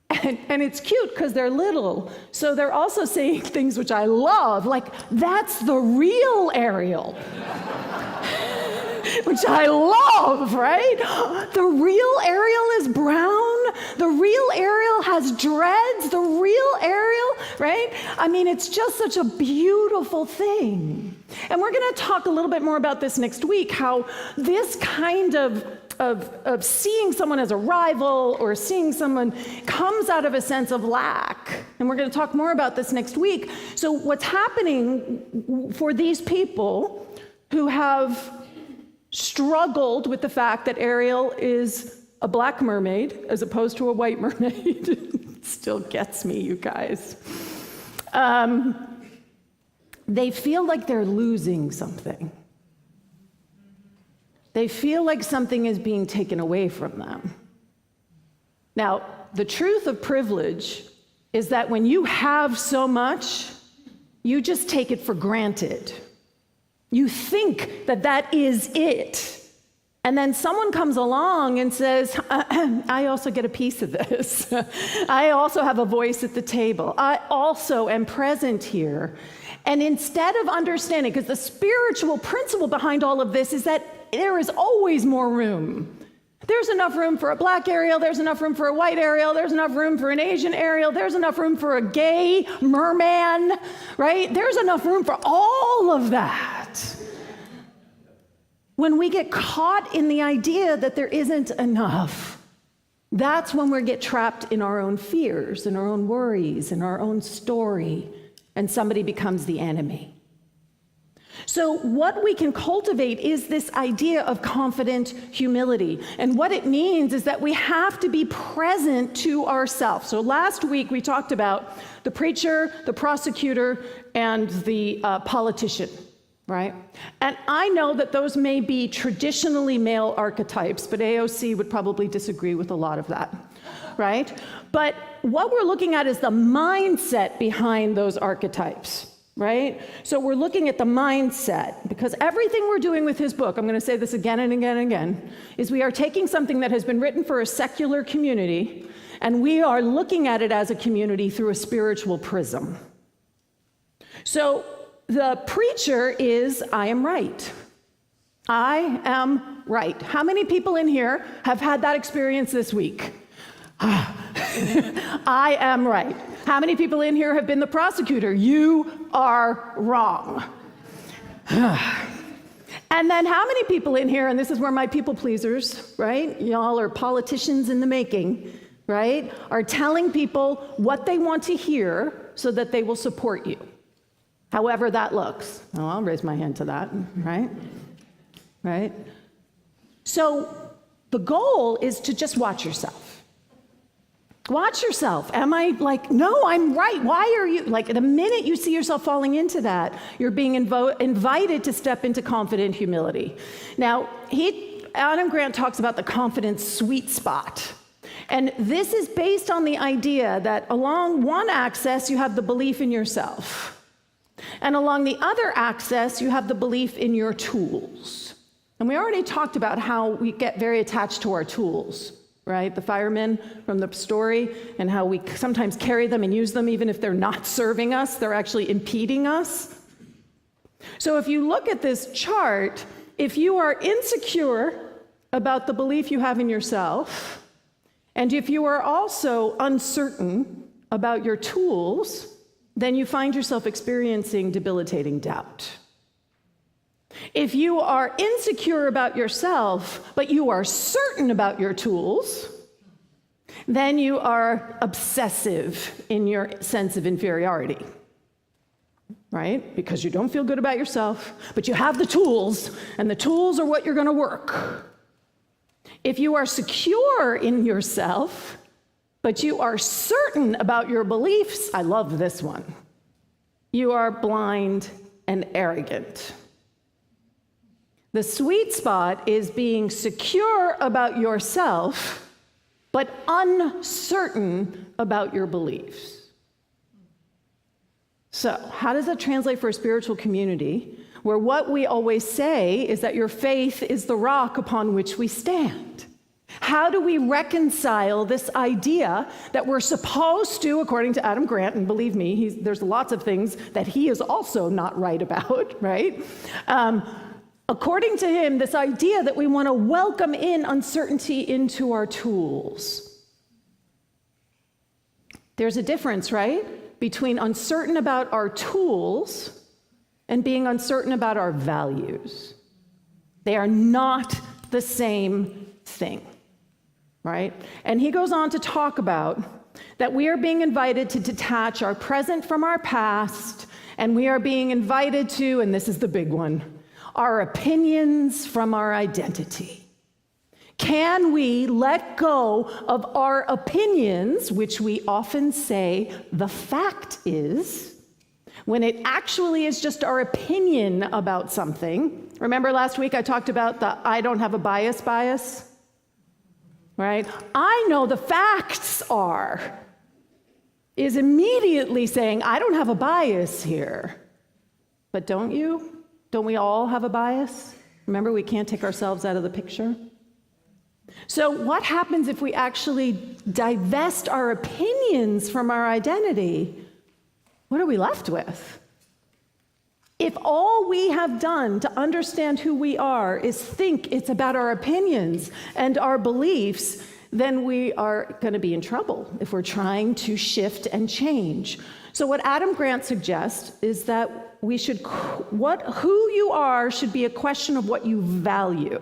And it's cute because they're little. So they're also saying things which I love, like, that's the real Ariel. Which I love, right? The real Ariel is brown. The real Ariel has dreads. The real Ariel, right? I mean, it's just such a beautiful thing. And we're going to talk a little bit more about this next week, how this kind of seeing someone as a rival or seeing someone comes out of a sense of lack. And we're going to talk more about this next week. So what's happening for these people who have struggled with the fact that Ariel is a black mermaid as opposed to a white mermaid. It still gets me, you guys. They feel like they're losing something. They feel like something is being taken away from them. Now, the truth of privilege is that when you have so much, you just take it for granted. You think that that is it. And then someone comes along and says, I also get a piece of this. I also have a voice at the table. I also am present here. And instead of understanding, because the spiritual principle behind all of this is that there is always more room. There's enough room for a black Ariel, there's enough room for a white Ariel, there's enough room for an Asian Ariel, there's enough room for a gay merman, right? There's enough room for all of that. When we get caught in the idea that there isn't enough, that's when we get trapped in our own fears, in our own worries, in our own story, and somebody becomes the enemy. So what we can cultivate is this idea of confident humility. And what it means is that we have to be present to ourselves. So last week we talked about the preacher, the prosecutor, and the politician, right? And I know that those may be traditionally male archetypes, but AOC would probably disagree with a lot of that, right? But what we're looking at is the mindset behind those archetypes. Right? So we're looking at the mindset, because everything we're doing with his book, I'm going to say this again and again and again, is we are taking something that has been written for a secular community, and we are looking at it as a community through a spiritual prism. So the preacher is, I am right. I am right. How many people in here have had that experience this week? I am right. How many people in here have been the prosecutor? You are wrong. And then how many people in here, and this is where my people pleasers, right? Y'all are politicians in the making, right? Are telling people what they want to hear so that they will support you. However that looks. Oh, I'll raise my hand to that, right? Right? So the goal is to just watch yourself. Watch yourself. Am I like, no, I'm right. Why are you? Like, the minute you see yourself falling into that, you're being invited to step into confident humility. Now, Adam Grant talks about the confidence sweet spot. And this is based on the idea that along one axis, you have the belief in yourself. And along the other axis, you have the belief in your tools. And we already talked about how we get very attached to our tools. Right? The firemen from the story, and how we sometimes carry them and use them even if they're not serving us, they're actually impeding us. So if you look at this chart, if you are insecure about the belief you have in yourself, and if you are also uncertain about your tools, then you find yourself experiencing debilitating doubt. If you are insecure about yourself, but you are certain about your tools, then you are obsessive in your sense of inferiority, right? Because you don't feel good about yourself, but you have the tools, and the tools are what you're going to work. If you are secure in yourself, but you are certain about your beliefs, I love this one, you are blind and arrogant. The sweet spot is being secure about yourself, but uncertain about your beliefs. So, how does that translate for a spiritual community where what we always say is that your faith is the rock upon which we stand? How do we reconcile this idea that we're supposed to, according to Adam Grant, and believe me, there's lots of things that he is also not right about, right? According to him, this idea that we want to welcome in uncertainty into our tools. There's a difference, right? Between uncertain about our tools and being uncertain about our values. They are not the same thing, right? And he goes on to talk about that we are being invited to detach our present from our past, and we are being invited to, and this is the big one, our opinions from our identity. Can we let go of our opinions, which we often say the fact is, when it actually is just our opinion about something? Remember last week I talked about the I don't have a bias, right? I know the facts are, is immediately saying I don't have a bias here. But don't you? Don't we all have a bias? Remember, we can't take ourselves out of the picture. So what happens if we actually divest our opinions from our identity? What are we left with? If all we have done to understand who we are is think it's about our opinions and our beliefs, then we are going to be in trouble if we're trying to shift and change. So what Adam Grant suggests is that we should, who you are should be a question of what you value,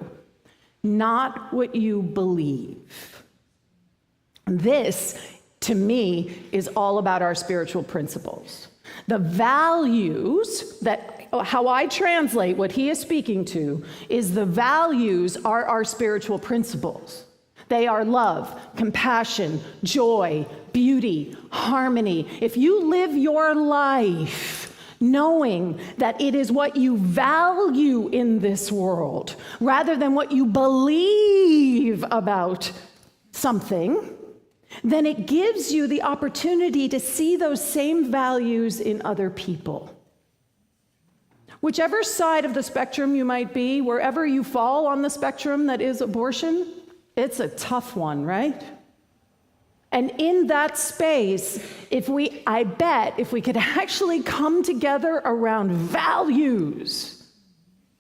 not what you believe. This, to me, is all about our spiritual principles. The values that, how I translate what he is speaking to, is the values are our spiritual principles. They are love, compassion, joy, beauty, harmony. If you live your life knowing that it is what you value in this world rather than what you believe about something, then it gives you the opportunity to see those same values in other people. Whichever side of the spectrum you might be, wherever you fall on the spectrum that is abortion, it's a tough one, right? And in that space, I bet if we could actually come together around values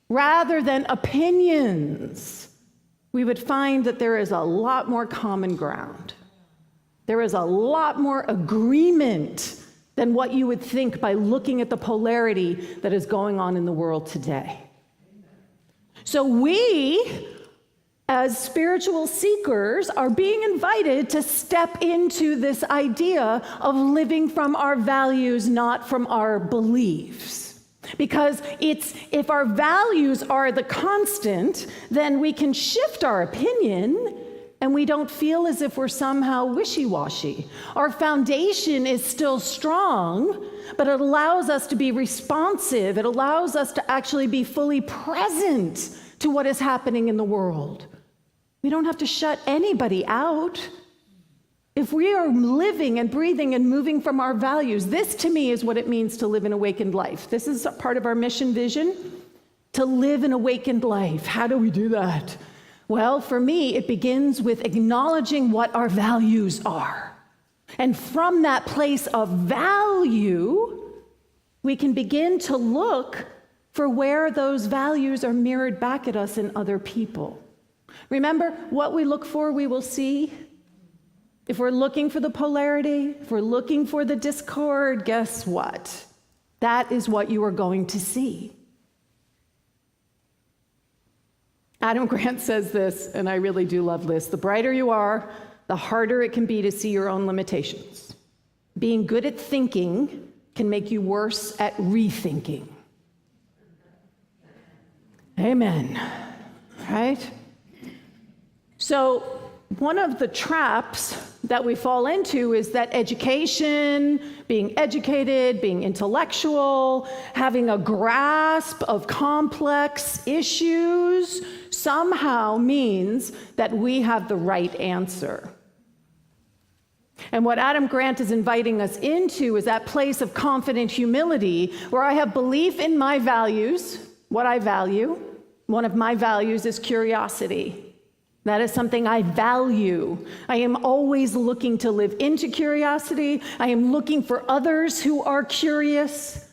rather than opinions, we would find that there is a lot more common ground. There is a lot more agreement than what you would think by looking at the polarity that is going on in the world today. So we, as spiritual seekers, are being invited to step into this idea of living from our values, not from our beliefs. Because if our values are the constant, then we can shift our opinion and we don't feel as if we're somehow wishy-washy. Our foundation is still strong, but it allows us to be responsive. It allows us to actually be fully present to what is happening in the world. We don't have to shut anybody out. If we are living and breathing and moving from our values, this to me is what it means to live an awakened life. This is part of our mission vision, to live an awakened life. How do we do that? Well, for me, it begins with acknowledging what our values are. And from that place of value, we can begin to look for where those values are mirrored back at us in other people. Remember, what we look for, we will see. If we're looking for the polarity, if we're looking for the discord, guess what? That is what you are going to see. Adam Grant says this, and I really do love this: the brighter you are, the harder it can be to see your own limitations. Being good at thinking can make you worse at rethinking. Amen. Right? So, one of the traps that we fall into is that education, being educated, being intellectual, having a grasp of complex issues somehow means that we have the right answer. And what Adam Grant is inviting us into is that place of confident humility where I have belief in my values, what I value. One of my values is curiosity. That is something I value. I am always looking to live into curiosity. I am looking for others who are curious.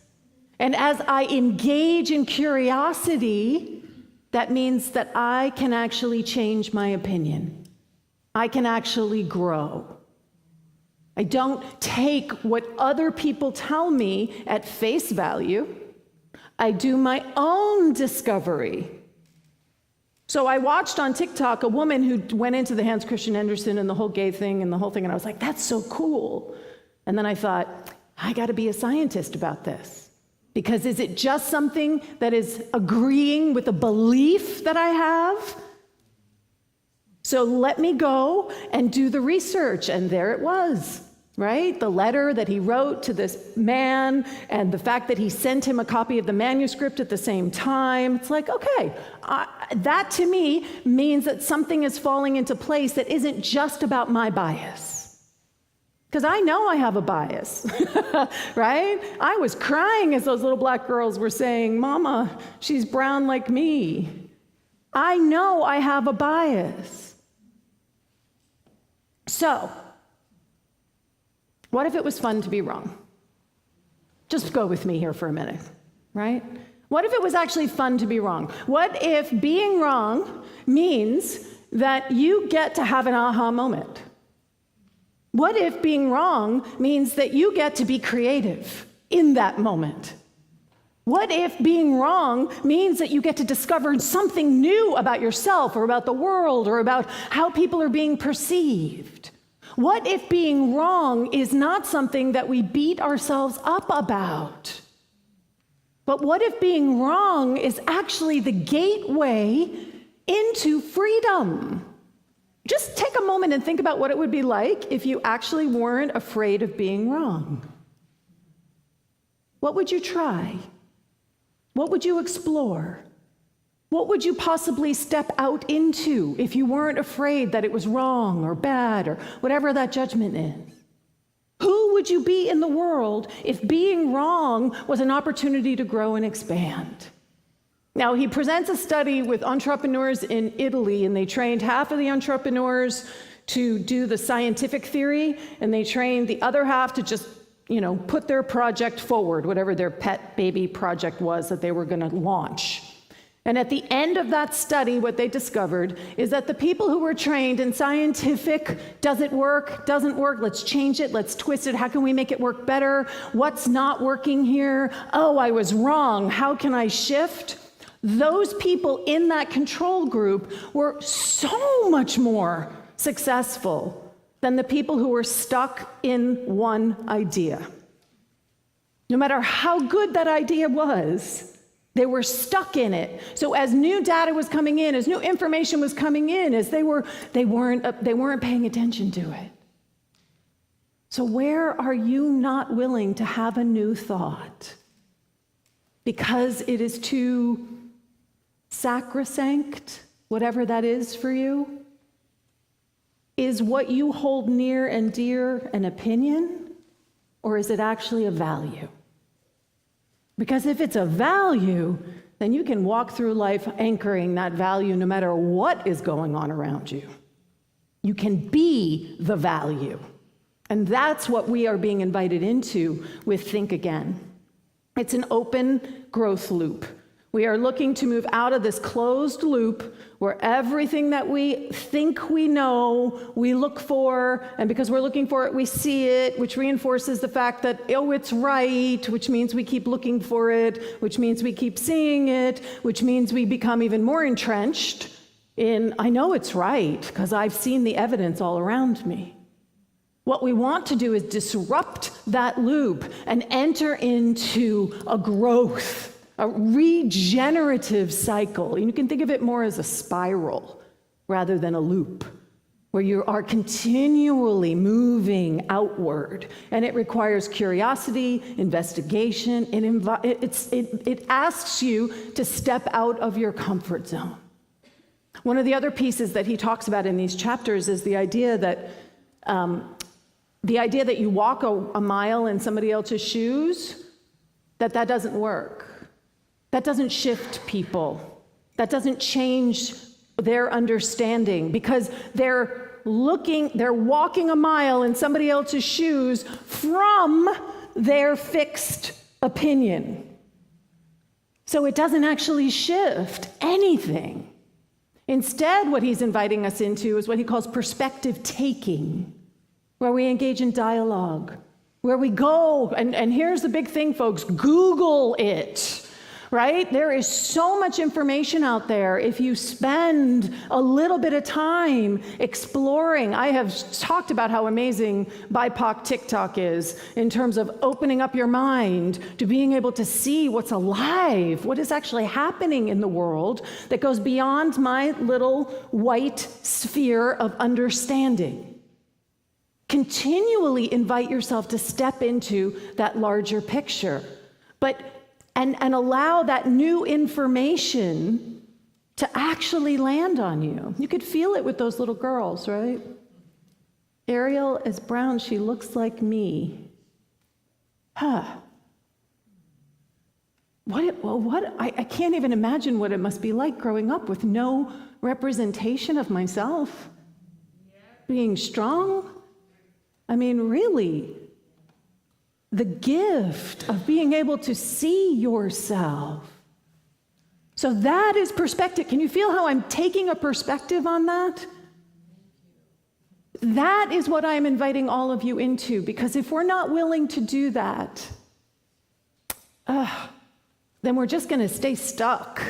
And as I engage in curiosity, that means that I can actually change my opinion. I can actually grow. I don't take what other people tell me at face value. I do my own discovery. So I watched on TikTok a woman who went into the Hans Christian Andersen and the whole gay thing and the whole thing, and I was like, that's so cool. And then I thought, I got to be a scientist about this. Because is it just something that is agreeing with a belief that I have? So let me go and do the research. And there it was, right? The letter that he wrote to this man and the fact that he sent him a copy of the manuscript at the same time. It's like, okay, that to me means that something is falling into place that isn't just about my bias. Because I know I have a bias, right? I was crying as those little black girls were saying, Mama, she's brown like me. I know I have a bias. So, what if it was fun to be wrong? Just go with me here for a minute, right? What if it was actually fun to be wrong? What if being wrong means that you get to have an aha moment? What if being wrong means that you get to be creative in that moment? What if being wrong means that you get to discover something new about yourself or about the world or about how people are being perceived? What if being wrong is not something that we beat ourselves up about? But what if being wrong is actually the gateway into freedom? Just take a moment and think about what it would be like if you actually weren't afraid of being wrong. What would you try? What would you explore? What would you possibly step out into if you weren't afraid that it was wrong or bad or whatever that judgment is? Who would you be in the world if being wrong was an opportunity to grow and expand? Now, he presents a study with entrepreneurs in Italy, and they trained half of the entrepreneurs to do the scientific theory, and they trained the other half to just, put their project forward, whatever their pet baby project was that they were going to launch. And at the end of that study, what they discovered is that the people who were trained in scientific, does it work, doesn't work, let's change it, let's twist it, how can we make it work better, what's not working here, oh, I was wrong, how can I shift? Those people in that control group were so much more successful than the people who were stuck in one idea. No matter how good that idea was, they were stuck in it. So as new data was coming in, as new information was coming in, as they weren't paying attention to it. So where are you not willing to have a new thought? Because it is too sacrosanct, whatever that is for you? Is what you hold near and dear an opinion, or is it actually a value? Because if it's a value, then you can walk through life anchoring that value no matter what is going on around you. You can be the value. And that's what we are being invited into with Think Again. It's an open growth loop. We are looking to move out of this closed loop where everything that we think we know, we look for, and because we're looking for it, we see it, which reinforces the fact that, oh, it's right, which means we keep looking for it, which means we keep seeing it, which means we become even more entrenched in, I know it's right, because I've seen the evidence all around me. What we want to do is disrupt that loop and enter into a growth, a regenerative cycle. And you can think of it more as a spiral rather than a loop, where you are continually moving outward. And it requires curiosity, investigation. It asks you to step out of your comfort zone. One of the other pieces that he talks about in these chapters is the idea that you walk a mile in somebody else's shoes, that doesn't work. That doesn't shift people. That doesn't change their understanding, because they're walking a mile in somebody else's shoes from their fixed opinion. So it doesn't actually shift anything. Instead, what he's inviting us into is what he calls perspective taking, where we engage in dialogue, where we go, and here's the big thing, folks, Google it. Right? There is so much information out there if you spend a little bit of time exploring. I have talked about how amazing BIPOC TikTok is in terms of opening up your mind to being able to see what's alive, what is actually happening in the world that goes beyond my little white sphere of understanding. Continually invite yourself to step into that larger picture. And allow that new information to actually land on you. You could feel it with those little girls, right? Ariel is brown, she looks like me. I can't even imagine what it must be like growing up with no representation of myself. Being strong. I mean, really, the gift of being able to see yourself. So that is perspective. Can you feel how I'm taking a perspective on that? That is what I'm inviting all of you into, because if we're not willing to do that, then we're just going to stay stuck,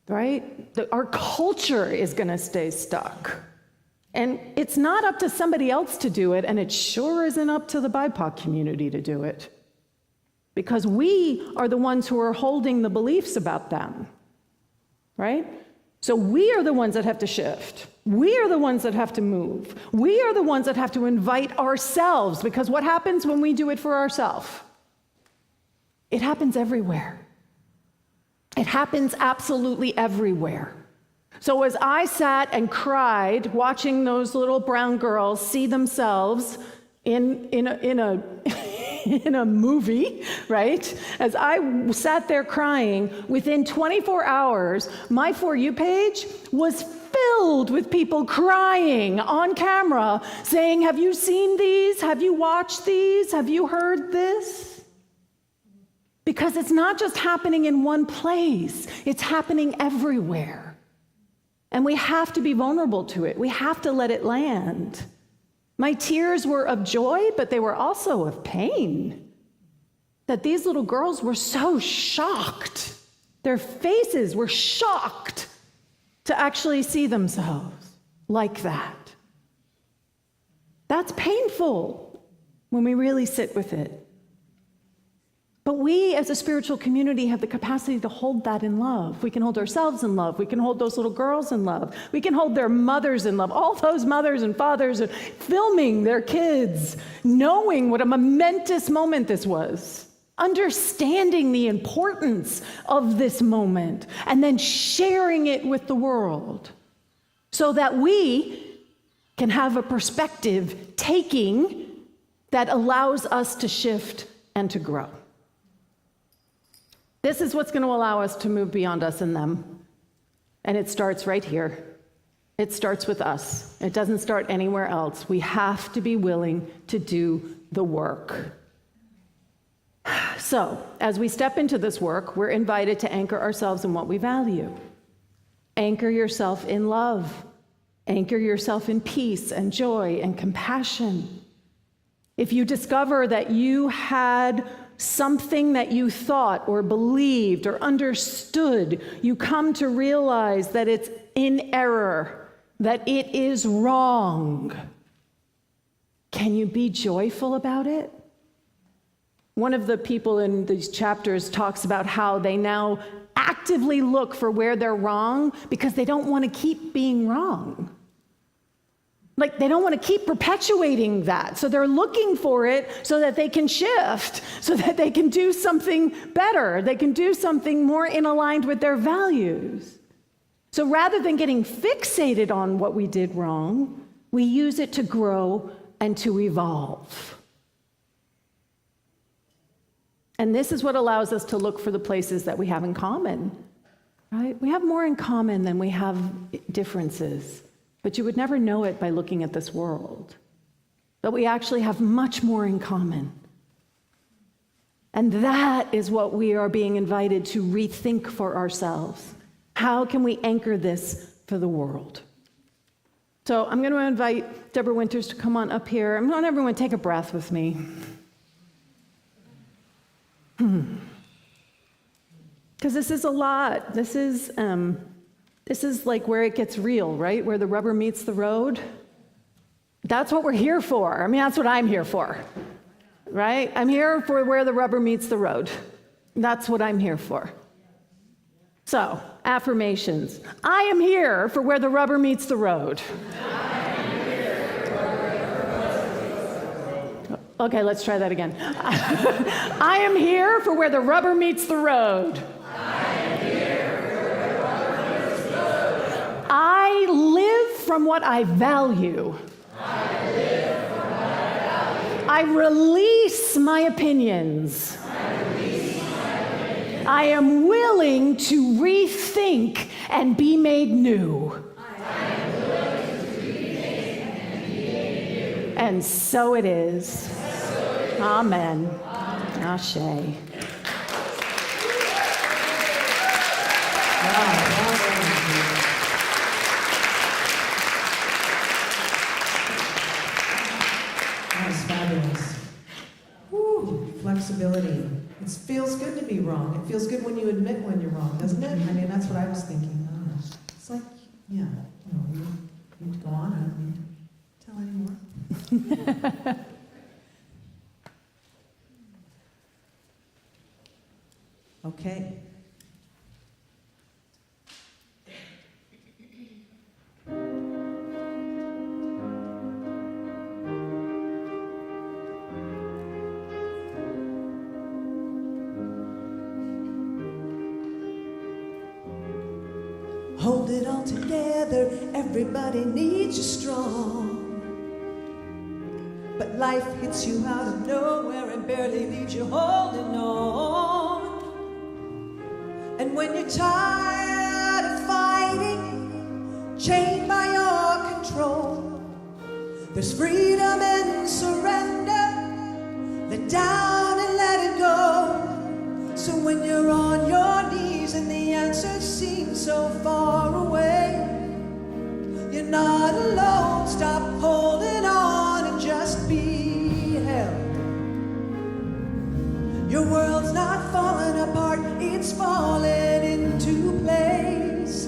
right? Our culture is going to stay stuck. And it's not up to somebody else to do it, and it sure isn't up to the BIPOC community to do it. Because we are the ones who are holding the beliefs about them, right? So we are the ones that have to shift. We are the ones that have to move. We are the ones that have to invite ourselves, because what happens when we do it for ourselves? It happens everywhere. It happens absolutely everywhere. So as I sat and cried watching those little brown girls see themselves in a movie, right? As I sat there crying, within 24 hours, my For You page was filled with people crying on camera, saying, have you seen these? Have you watched these? Have you heard this? Because it's not just happening in one place, it's happening everywhere. And we have to be vulnerable to it. We have to let it land. My tears were of joy, but they were also of pain. That these little girls were so shocked. Their faces were shocked to actually see themselves like that. That's painful when we really sit with it. But we as a spiritual community have the capacity to hold that in love. We can hold ourselves in love. We can hold those little girls in love. We can hold their mothers in love. All those mothers and fathers are filming their kids, knowing what a momentous moment this was, understanding the importance of this moment, and then sharing it with the world so that we can have a perspective taking that allows us to shift and to grow. This is what's going to allow us to move beyond us and them. And it starts right here. It starts with us. It doesn't start anywhere else. We have to be willing to do the work. So, as we step into this work, we're invited to anchor ourselves in what we value. Anchor yourself in love. Anchor yourself in peace and joy and compassion. If you discover that you had something that you thought or believed or understood, you come to realize that it's in error, that it is wrong. Can you be joyful about it? One of the people in these chapters talks about how they now actively look for where they're wrong because they don't want to keep being wrong. Like, they don't want to keep perpetuating that. So they're looking for it so that they can shift, so that they can do something better. They can do something more in aligned with their values. So rather than getting fixated on what we did wrong, we use it to grow and to evolve. And this is what allows us to look for the places that we have in common, right? We have more in common than we have differences. But you would never know it by looking at this world. But we actually have much more in common. And that is what we are being invited to rethink for ourselves. How can we anchor this for the world? So I'm going to invite Deborah Winters to come on up here. I want everyone to take a breath with me. Because this is a lot. This is like where it gets real, right? Where the rubber meets the road. That's what we're here for. I mean, that's what I'm here for, right? I'm here for where the rubber meets the road. That's what I'm here for. So, affirmations. I am here for where the rubber meets the road. Okay, let's try that again. I am here for where the rubber meets the road. I live from what I value. I release my opinions. I am willing to rethink and be made new. And so it is. Amen. Ashe. That was fabulous. Woo, flexibility. It feels good to be wrong. It feels good when you admit when you're wrong, doesn't it? I mean, that's what I was thinking. I don't know. It's like, yeah, we need to go on. I don't need to tell anymore. Okay. Hold it all together, everybody needs you strong. But life hits you out of nowhere and barely leaves you holding on. And when you're tired of fighting, chained by your control, there's freedom and surrender. Let down and let it go. So when you're on your knees and the answer seems so far away, you're not alone. Stop holding on and just be held. Your world's not falling apart, it's falling into place.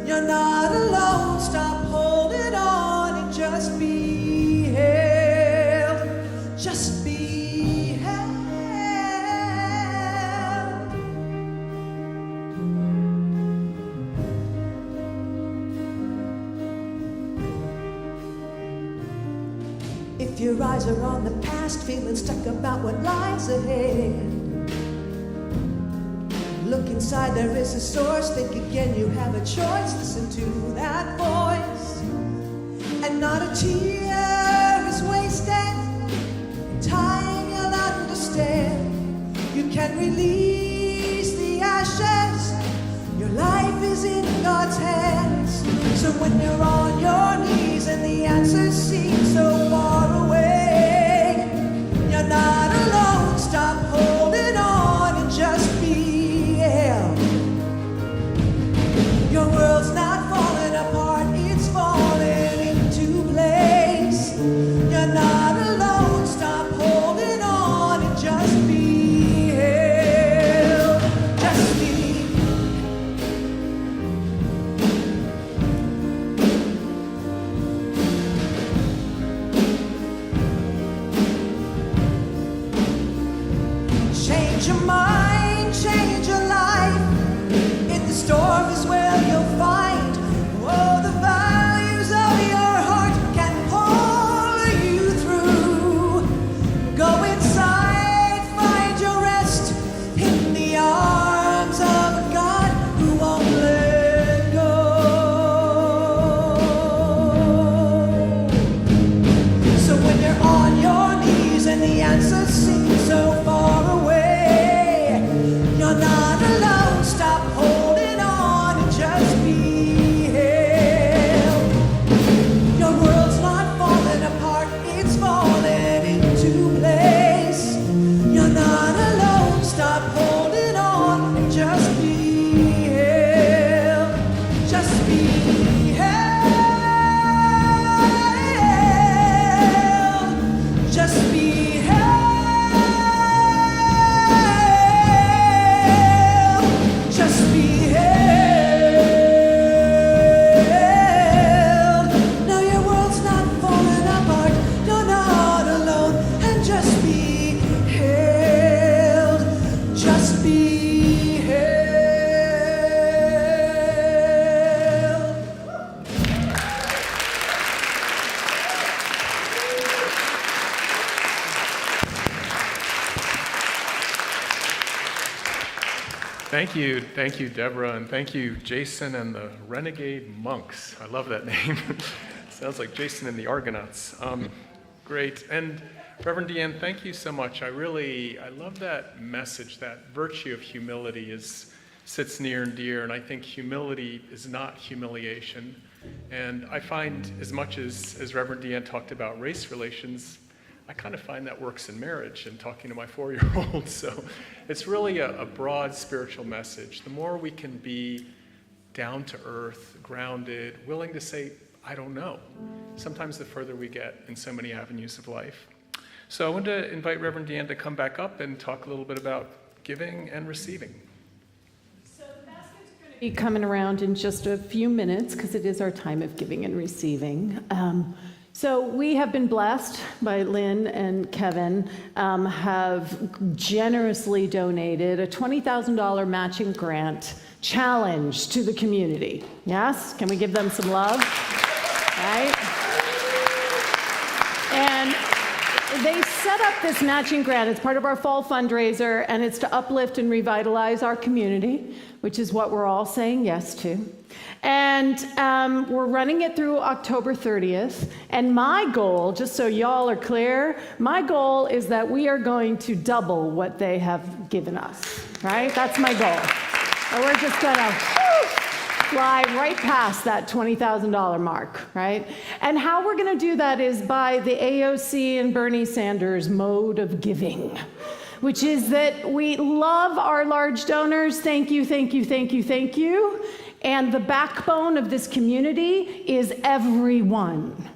You're not alone. Stop holding on and just be held. Just be held. If your eyes are on the past, feeling stuck about what lies ahead, look inside, there is a source. Think again, you have a choice. Listen to that voice. And not a tear is wasted. In time you'll understand. You can release the ashes. Your life is in God's hands. So when you're on your knees and the answers seem so far away, you're not alone. Stop holding on and just be held. Your world's not falling apart, it's falling into place. You're not alone. Stop holding on and just be held. Just be. Change your mind, change your life. In the storm is where you'll find all the values of your heart can pull you through. Go inside, find your rest in the arms of a God who won't let go. So when you're on your knees and the answers seem so far away, you're not alone. Stop holding on and just be held. Your world's not falling apart, it's falling into place. You're not alone. Stop holding on and just be held. Just be held. Just be held. Just be held. Now your world's not falling apart. You're not alone. And just be held. Just be held. Thank you, Deborah, and thank you, Jason and the Renegade Monks. I love that name. Sounds like Jason and the Argonauts. Great. And Reverend DeeAnn, thank you so much. I love that message, that virtue of humility sits near and dear, and I think humility is not humiliation. And I find as much as Reverend DeeAnn talked about race relations, I kind of find that works in marriage and talking to my 4-year-old. So it's really a broad spiritual message. The more we can be down to earth, grounded, willing to say, I don't know. Sometimes the further we get in so many avenues of life. So I want to invite Reverend DeeAnn to come back up and talk a little bit about giving and receiving. So the basket's going to be coming around in just a few minutes because it is our time of giving and receiving. So we have been blessed by Lynn and Kevin, have generously donated a $20,000 matching grant challenge to the community. Yes? Can we give them some love? Right? And they set up this matching grant. It's part of our fall fundraiser, and it's to uplift and revitalize our community, which is what we're all saying yes to. And we're running it through October 30th. And my goal, just so y'all are clear, my goal is that we are going to double what they have given us, right? That's my goal. And we're just gonna fly right past that $20,000 mark, right? And how we're gonna do that is by the AOC and Bernie Sanders mode of giving, which is that we love our large donors. Thank you, thank you, thank you, thank you. And the backbone of this community is everyone.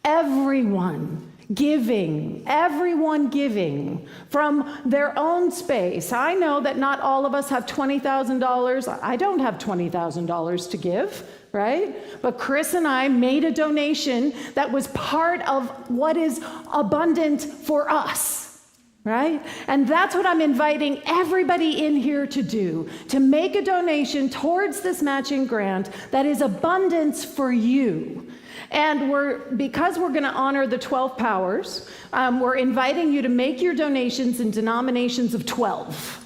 Everyone giving, everyone giving from their own space. I know that not all of us have $20,000. I don't have $20,000 to give, right? But Chris and I made a donation that was part of what is abundant for us, right? And that's what I'm inviting everybody in here to do, to make a donation towards this matching grant that is abundance for you. And because we're going to honor the 12 powers, we're inviting you to make your donations in denominations of 12.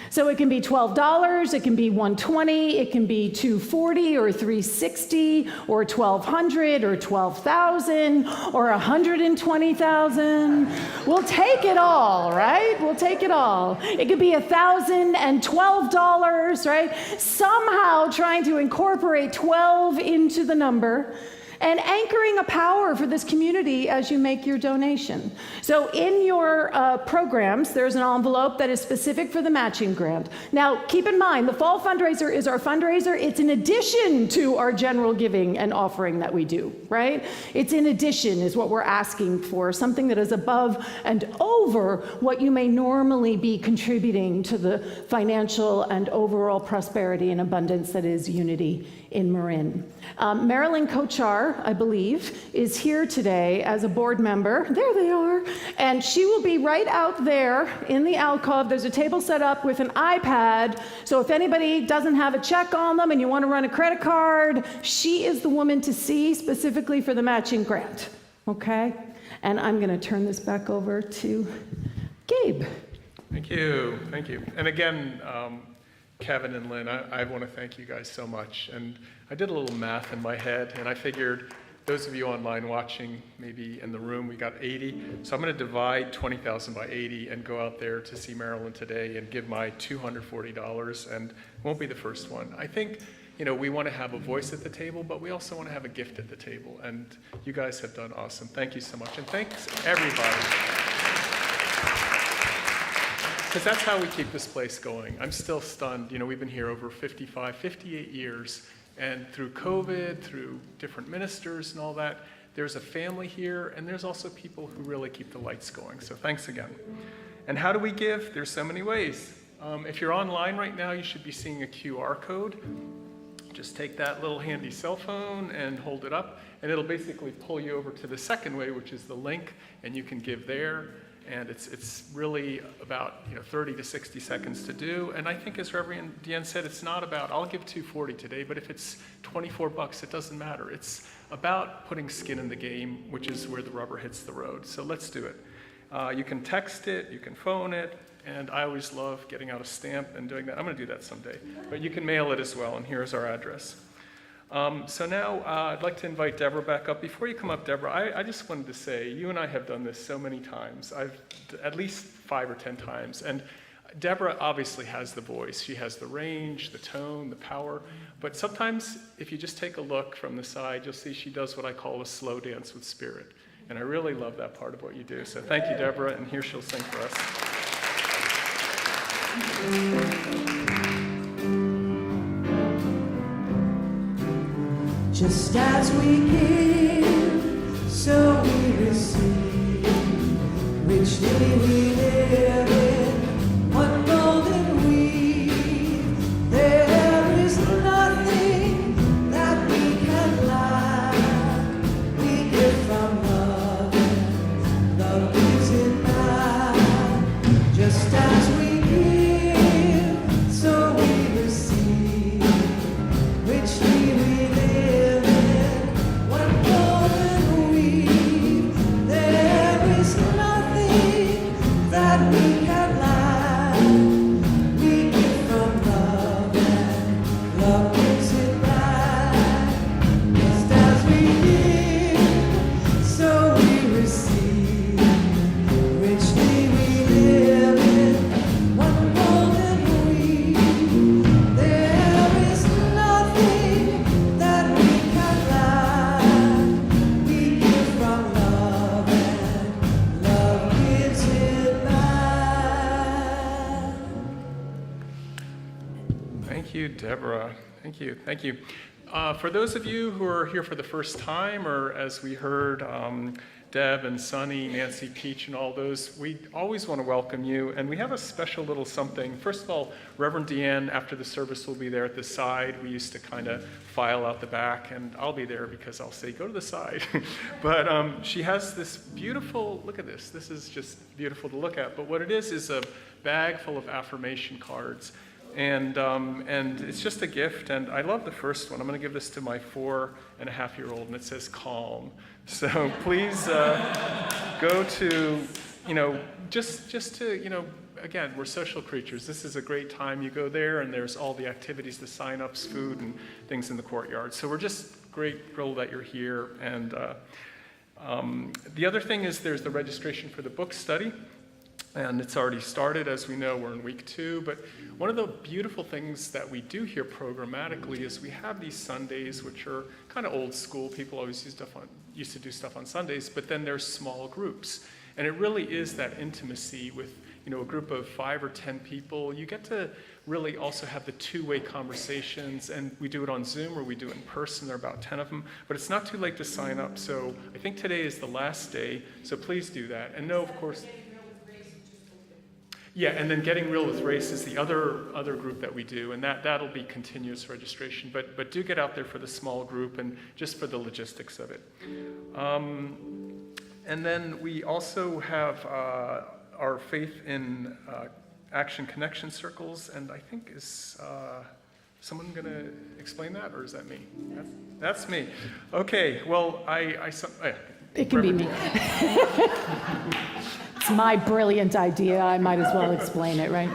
So it can be $12, it can be $120, it can be $240 or $360 or $1,200 or $12,000 or $120,000. We'll take it all, right? We'll take it all. It could be $1,012, right? Somehow trying to incorporate 12 into the number and anchoring a power for this community as you make your donation. So in your programs, there's an envelope that is specific for the matching grant. Now, keep in mind, the fall fundraiser is our fundraiser. It's in addition to our general giving and offering that we do, right? It's in addition is what we're asking for, something that is above and over what you may normally be contributing to the financial and overall prosperity and abundance that is Unity in Marin. Marilyn Kochar, I believe, is here today as a board member. There they are. And she will be right out there in the alcove. There's a table set up with an iPad. So if anybody doesn't have a check on them and you want to run a credit card, she is the woman to see specifically for the matching grant. Okay? And I'm going to turn this back over to Gabe. Thank you. Thank you. And again, Kevin and Lynn, I want to thank you guys so much. And I did a little math in my head, and I figured those of you online watching, maybe in the room, we got 80. So I'm going to divide 20,000 by 80 and go out there to see Marilyn today and give my $240, and it won't be the first one. I think, we want to have a voice at the table, but we also want to have a gift at the table. And you guys have done awesome. Thank you so much. And thanks, everybody. Because that's how we keep this place going. I'm still stunned. We've been here over 58 years. And through COVID, through different ministers and all that, there's a family here, and there's also people who really keep the lights going. So thanks again. And how do we give? There's so many ways. If you're online right now, you should be seeing a QR code. Just take that little handy cell phone and hold it up, and it'll basically pull you over to the second way, which is the link, and you can give there. And it's really about 30 to 60 seconds to do. And I think, as Reverend DeeAnn said, it's not about, I'll give $240 today, but if it's $24, it doesn't matter. It's about putting skin in the game, which is where the rubber hits the road. So let's do it. You can text it, you can phone it, and I always love getting out a stamp and doing that. I'm going to do that someday. But you can mail it as well, and here's our address. So now I'd like to invite Deborah back up. Before you come up, Deborah, I just wanted to say, you and I have done this so many times. At least 5 or 10 times. And Deborah obviously has the voice. She has the range, the tone, the power. But sometimes, if you just take a look from the side, you'll see she does what I call a slow dance with spirit. And I really love that part of what you do. So thank you, Deborah, and here she'll sing for us. Just as we give, so we receive. Richly we live in one golden weave. There is nothing that we can lack. We give from love, and love is in that. Just as we give, so we receive. Richly we live in one golden weave. There is nothing that we can lack. We give from love, and love gives it back. Just as we give, so we receive. Richly we live in one golden weave. There is nothing that we can lack. We give from love, and love gives it back. Thank you, Deborah. Thank you. Thank you. For those of you who are here for the first time, or as we heard, Deb and Sunny, Nancy, Peach, and all those, we always want to welcome you. And we have a special little something. First of all, Rev DeeAnn, after the service, will be there at the side. We used to kind of file out the back, and I'll be there because I'll say, go to the side. But she has this beautiful, look at this. This is just beautiful to look at. But what it is a bag full of affirmation cards. And it's just a gift, and I love the first one. I'm going to give this to my 4.5-year-old, and it says calm. So please go to, just to, again, we're social creatures. This is a great time. You go there, and there's all the activities, the sign-ups, food, and things in the courtyard. So we're just grateful that you're here. And the other thing is there's the registration for the book study. And it's already started. As we know, we're in week 2. But one of the beautiful things that we do here programmatically is we have these Sundays, which are kind of old school. People always used to do stuff on Sundays. But then there's small groups. And it really is that intimacy with a group of 5 or 10 people. You get to really also have the two-way conversations. And we do it on Zoom or we do it in person. There are about 10 of them. But it's not too late to sign up. So I think today is the last day. So please do that. And know, of course... Yeah, and then Getting Real with Race is the other group that we do, and that'll be continuous registration. But do get out there for the small group and just for the logistics of it. And then we also have our Faith in Action Connection Circles, and I think is someone going to explain that, or is that me? That's me. Okay. Well, It can be me. It's my brilliant idea. I might as well explain it, right?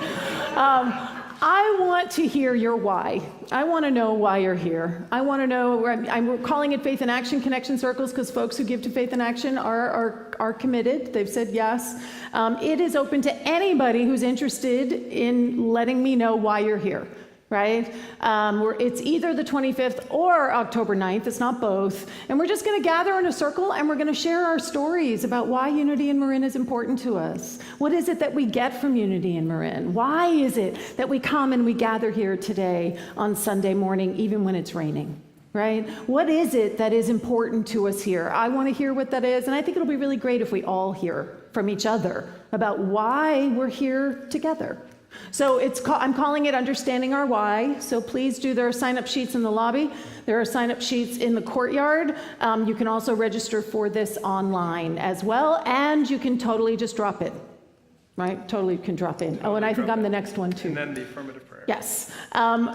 I want to hear your why. I want to know why you're here. I want to know, we're calling it Faith in Action Connection Circles because folks who give to Faith in Action are committed. They've said yes. It is open to anybody who's interested in letting me know why you're here. Right? It's either the 25th or October 9th. It's not both. And we're just going to gather in a circle and we're going to share our stories about why Unity in Marin is important to us. What is it that we get from Unity in Marin? Why is it that we come and we gather here today on Sunday morning, even when it's raining? Right? What is it that is important to us here? I want to hear what that is. And I think it'll be really great if we all hear from each other about why we're here together. So I'm calling it Understanding Our Why. So please do. There are sign-up sheets in the lobby. There are sign-up sheets in the courtyard. You can also register for this online as well, and you can totally just drop in. Right? Totally can drop in. Oh, and I think I'm the next one too. And then the affirmative prayer. Yes.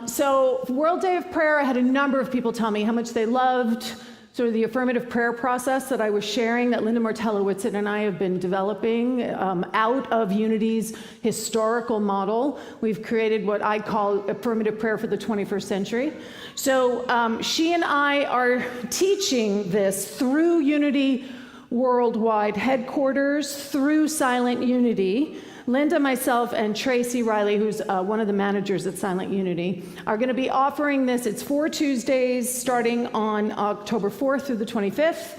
So World Day of Prayer, I had a number of people tell me how much they loved sort of the affirmative prayer process that I was sharing that Linda Martellowitz and I have been developing out of Unity's historical model. We've created what I call affirmative prayer for the 21st century. So she and I are teaching this through Unity Worldwide Headquarters, through Silent Unity. Linda, myself, and Tracy Riley, who's one of the managers at Silent Unity, are going to be offering this. It's 4 Tuesdays starting on October 4th through the 25th.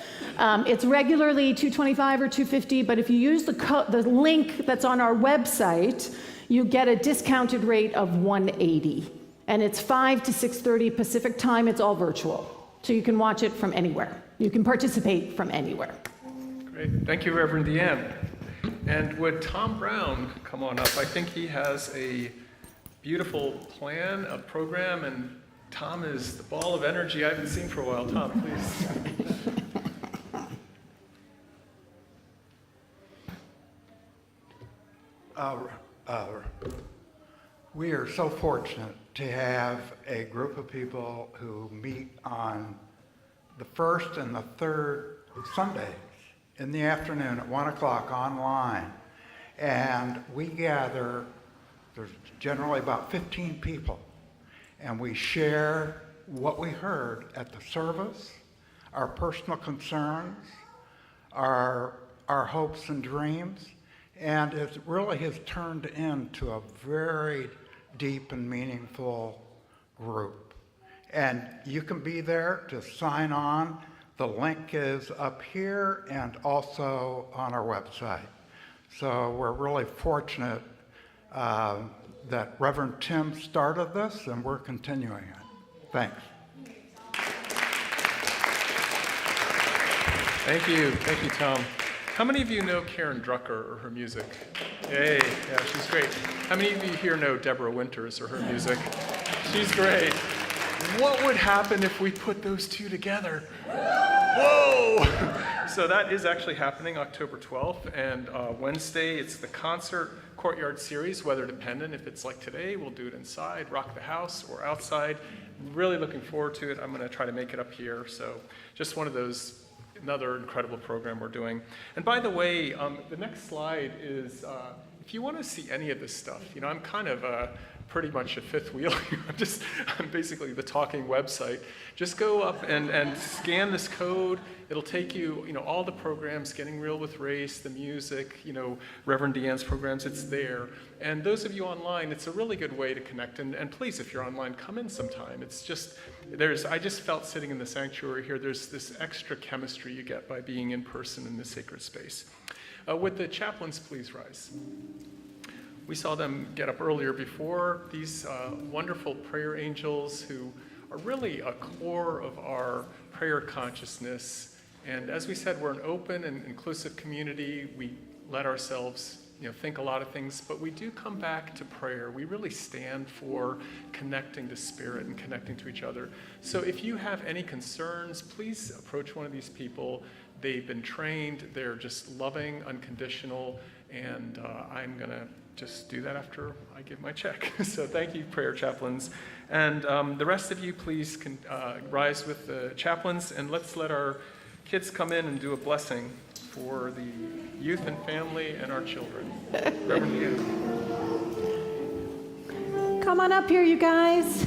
It's regularly $225 or $250, but if you use the link that's on our website, you get a discounted rate of $180. And it's 5 to 6:30 Pacific time. It's all virtual. So you can watch it from anywhere. You can participate from anywhere. Great. Thank you, Reverend DeeAnn. And would Tom Brown come on up? I think he has a beautiful plan, a program, and Tom is the ball of energy I haven't seen for a while. Tom, please. We are so fortunate to have a group of people who meet on the first and the third Sundays in the afternoon at 1 o'clock online. And we gather, there's generally about 15 people, and we share what we heard at the service, our personal concerns, our hopes and dreams, and it really has turned into a very deep and meaningful group. And you can be there to sign on. The link is up here and also on our website. So we're really fortunate that Reverend Tim started this, and we're continuing it. Thanks. Thank you, Tom. How many of you know Karen Drucker or her music? Yay, yeah, she's great. How many of you here know Deborah Winters or her music? She's great. What would happen if we put those two together? Whoa! So that is actually happening October 12th, and Wednesday it's the concert courtyard series, weather dependent. If it's like today, we'll do it inside, rock the house, or outside. Really looking forward to it. I'm going to try to make it up here. So just one of those, another incredible program we're doing. And by the way, the next slide is, if you want to see any of this stuff, I'm kind of pretty much a fifth wheel. I'm basically the talking website. Just go up and scan this code. It'll take you, all the programs, Getting Real with Race, the music, Reverend DeeAnn's programs, it's there. And those of you online, it's a really good way to connect. And please, if you're online, come in sometime. It's just, I just felt sitting in the sanctuary here, there's this extra chemistry you get by being in person in this sacred space. Would the chaplains please rise? We saw them get up earlier before. These wonderful prayer angels who are really a core of our prayer consciousness. And as we said, we're an open and inclusive community. We let ourselves think a lot of things, but we do come back to prayer. We really stand for connecting to spirit and connecting to each other. So if you have any concerns, please approach one of these people. They've been trained. They're just loving, unconditional, and I'm going to just do that after I give my check. So thank you, prayer chaplains. And the rest of you, please rise with the chaplains, and let's let our kids come in and do a blessing for the youth and family and our children. Reverend DeeAnn. Come on up here, you guys.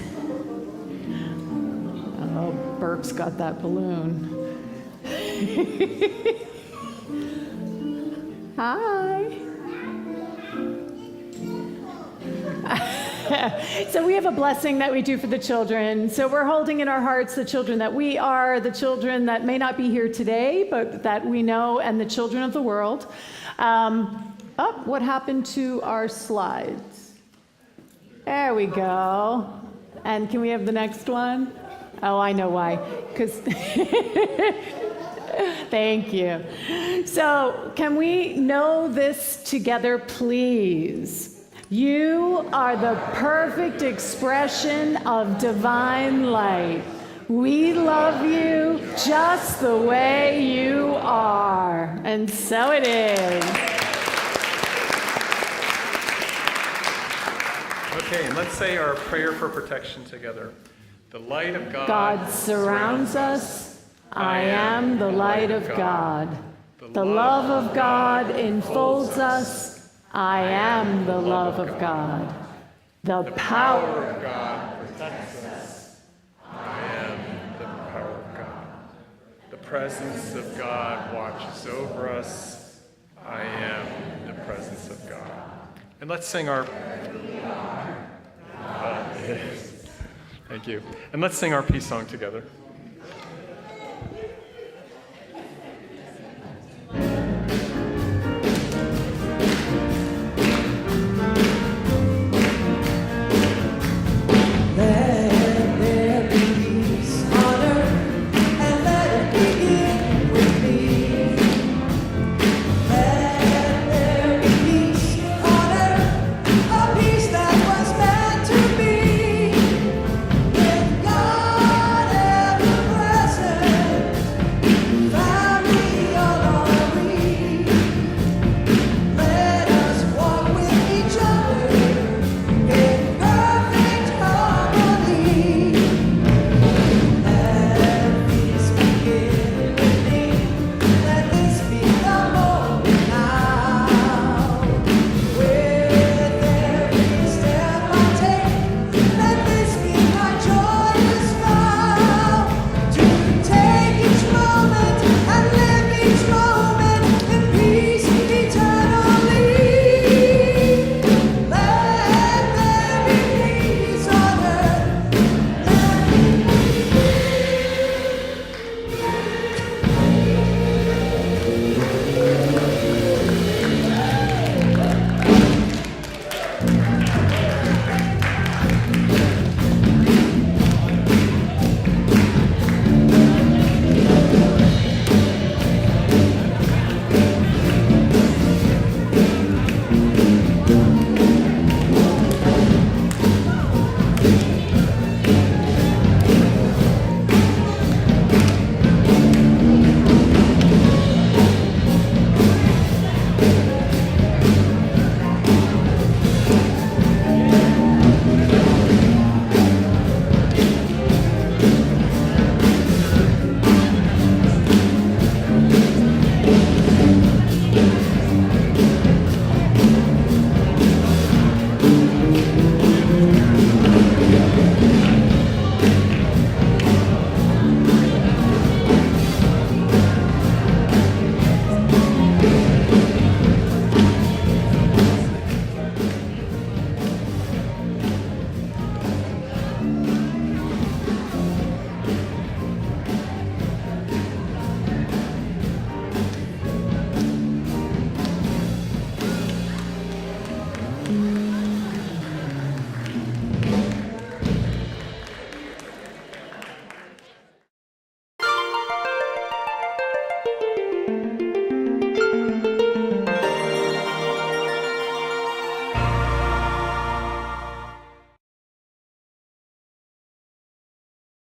Oh, Burke's got that balloon. Hi. So we have a blessing that we do for the children. So we're holding in our hearts the children that we are, the children that may not be here today, but that we know, and the children of the world. What happened to our slides? There we go. And can we have the next one? Oh, I know why. Because thank you. So can we know this together, please? You are the perfect expression of divine light. We love you just the way you are. And so it is. Okay, and let's say our prayer for protection together. The light of God, God surrounds us I am the light of God. The love of God enfolds us. I am the love of God. The power of God protects us. I am the power of God. The presence of God watches over us. I am the presence of God. And let's sing our... Thank you. And let's sing our peace song together.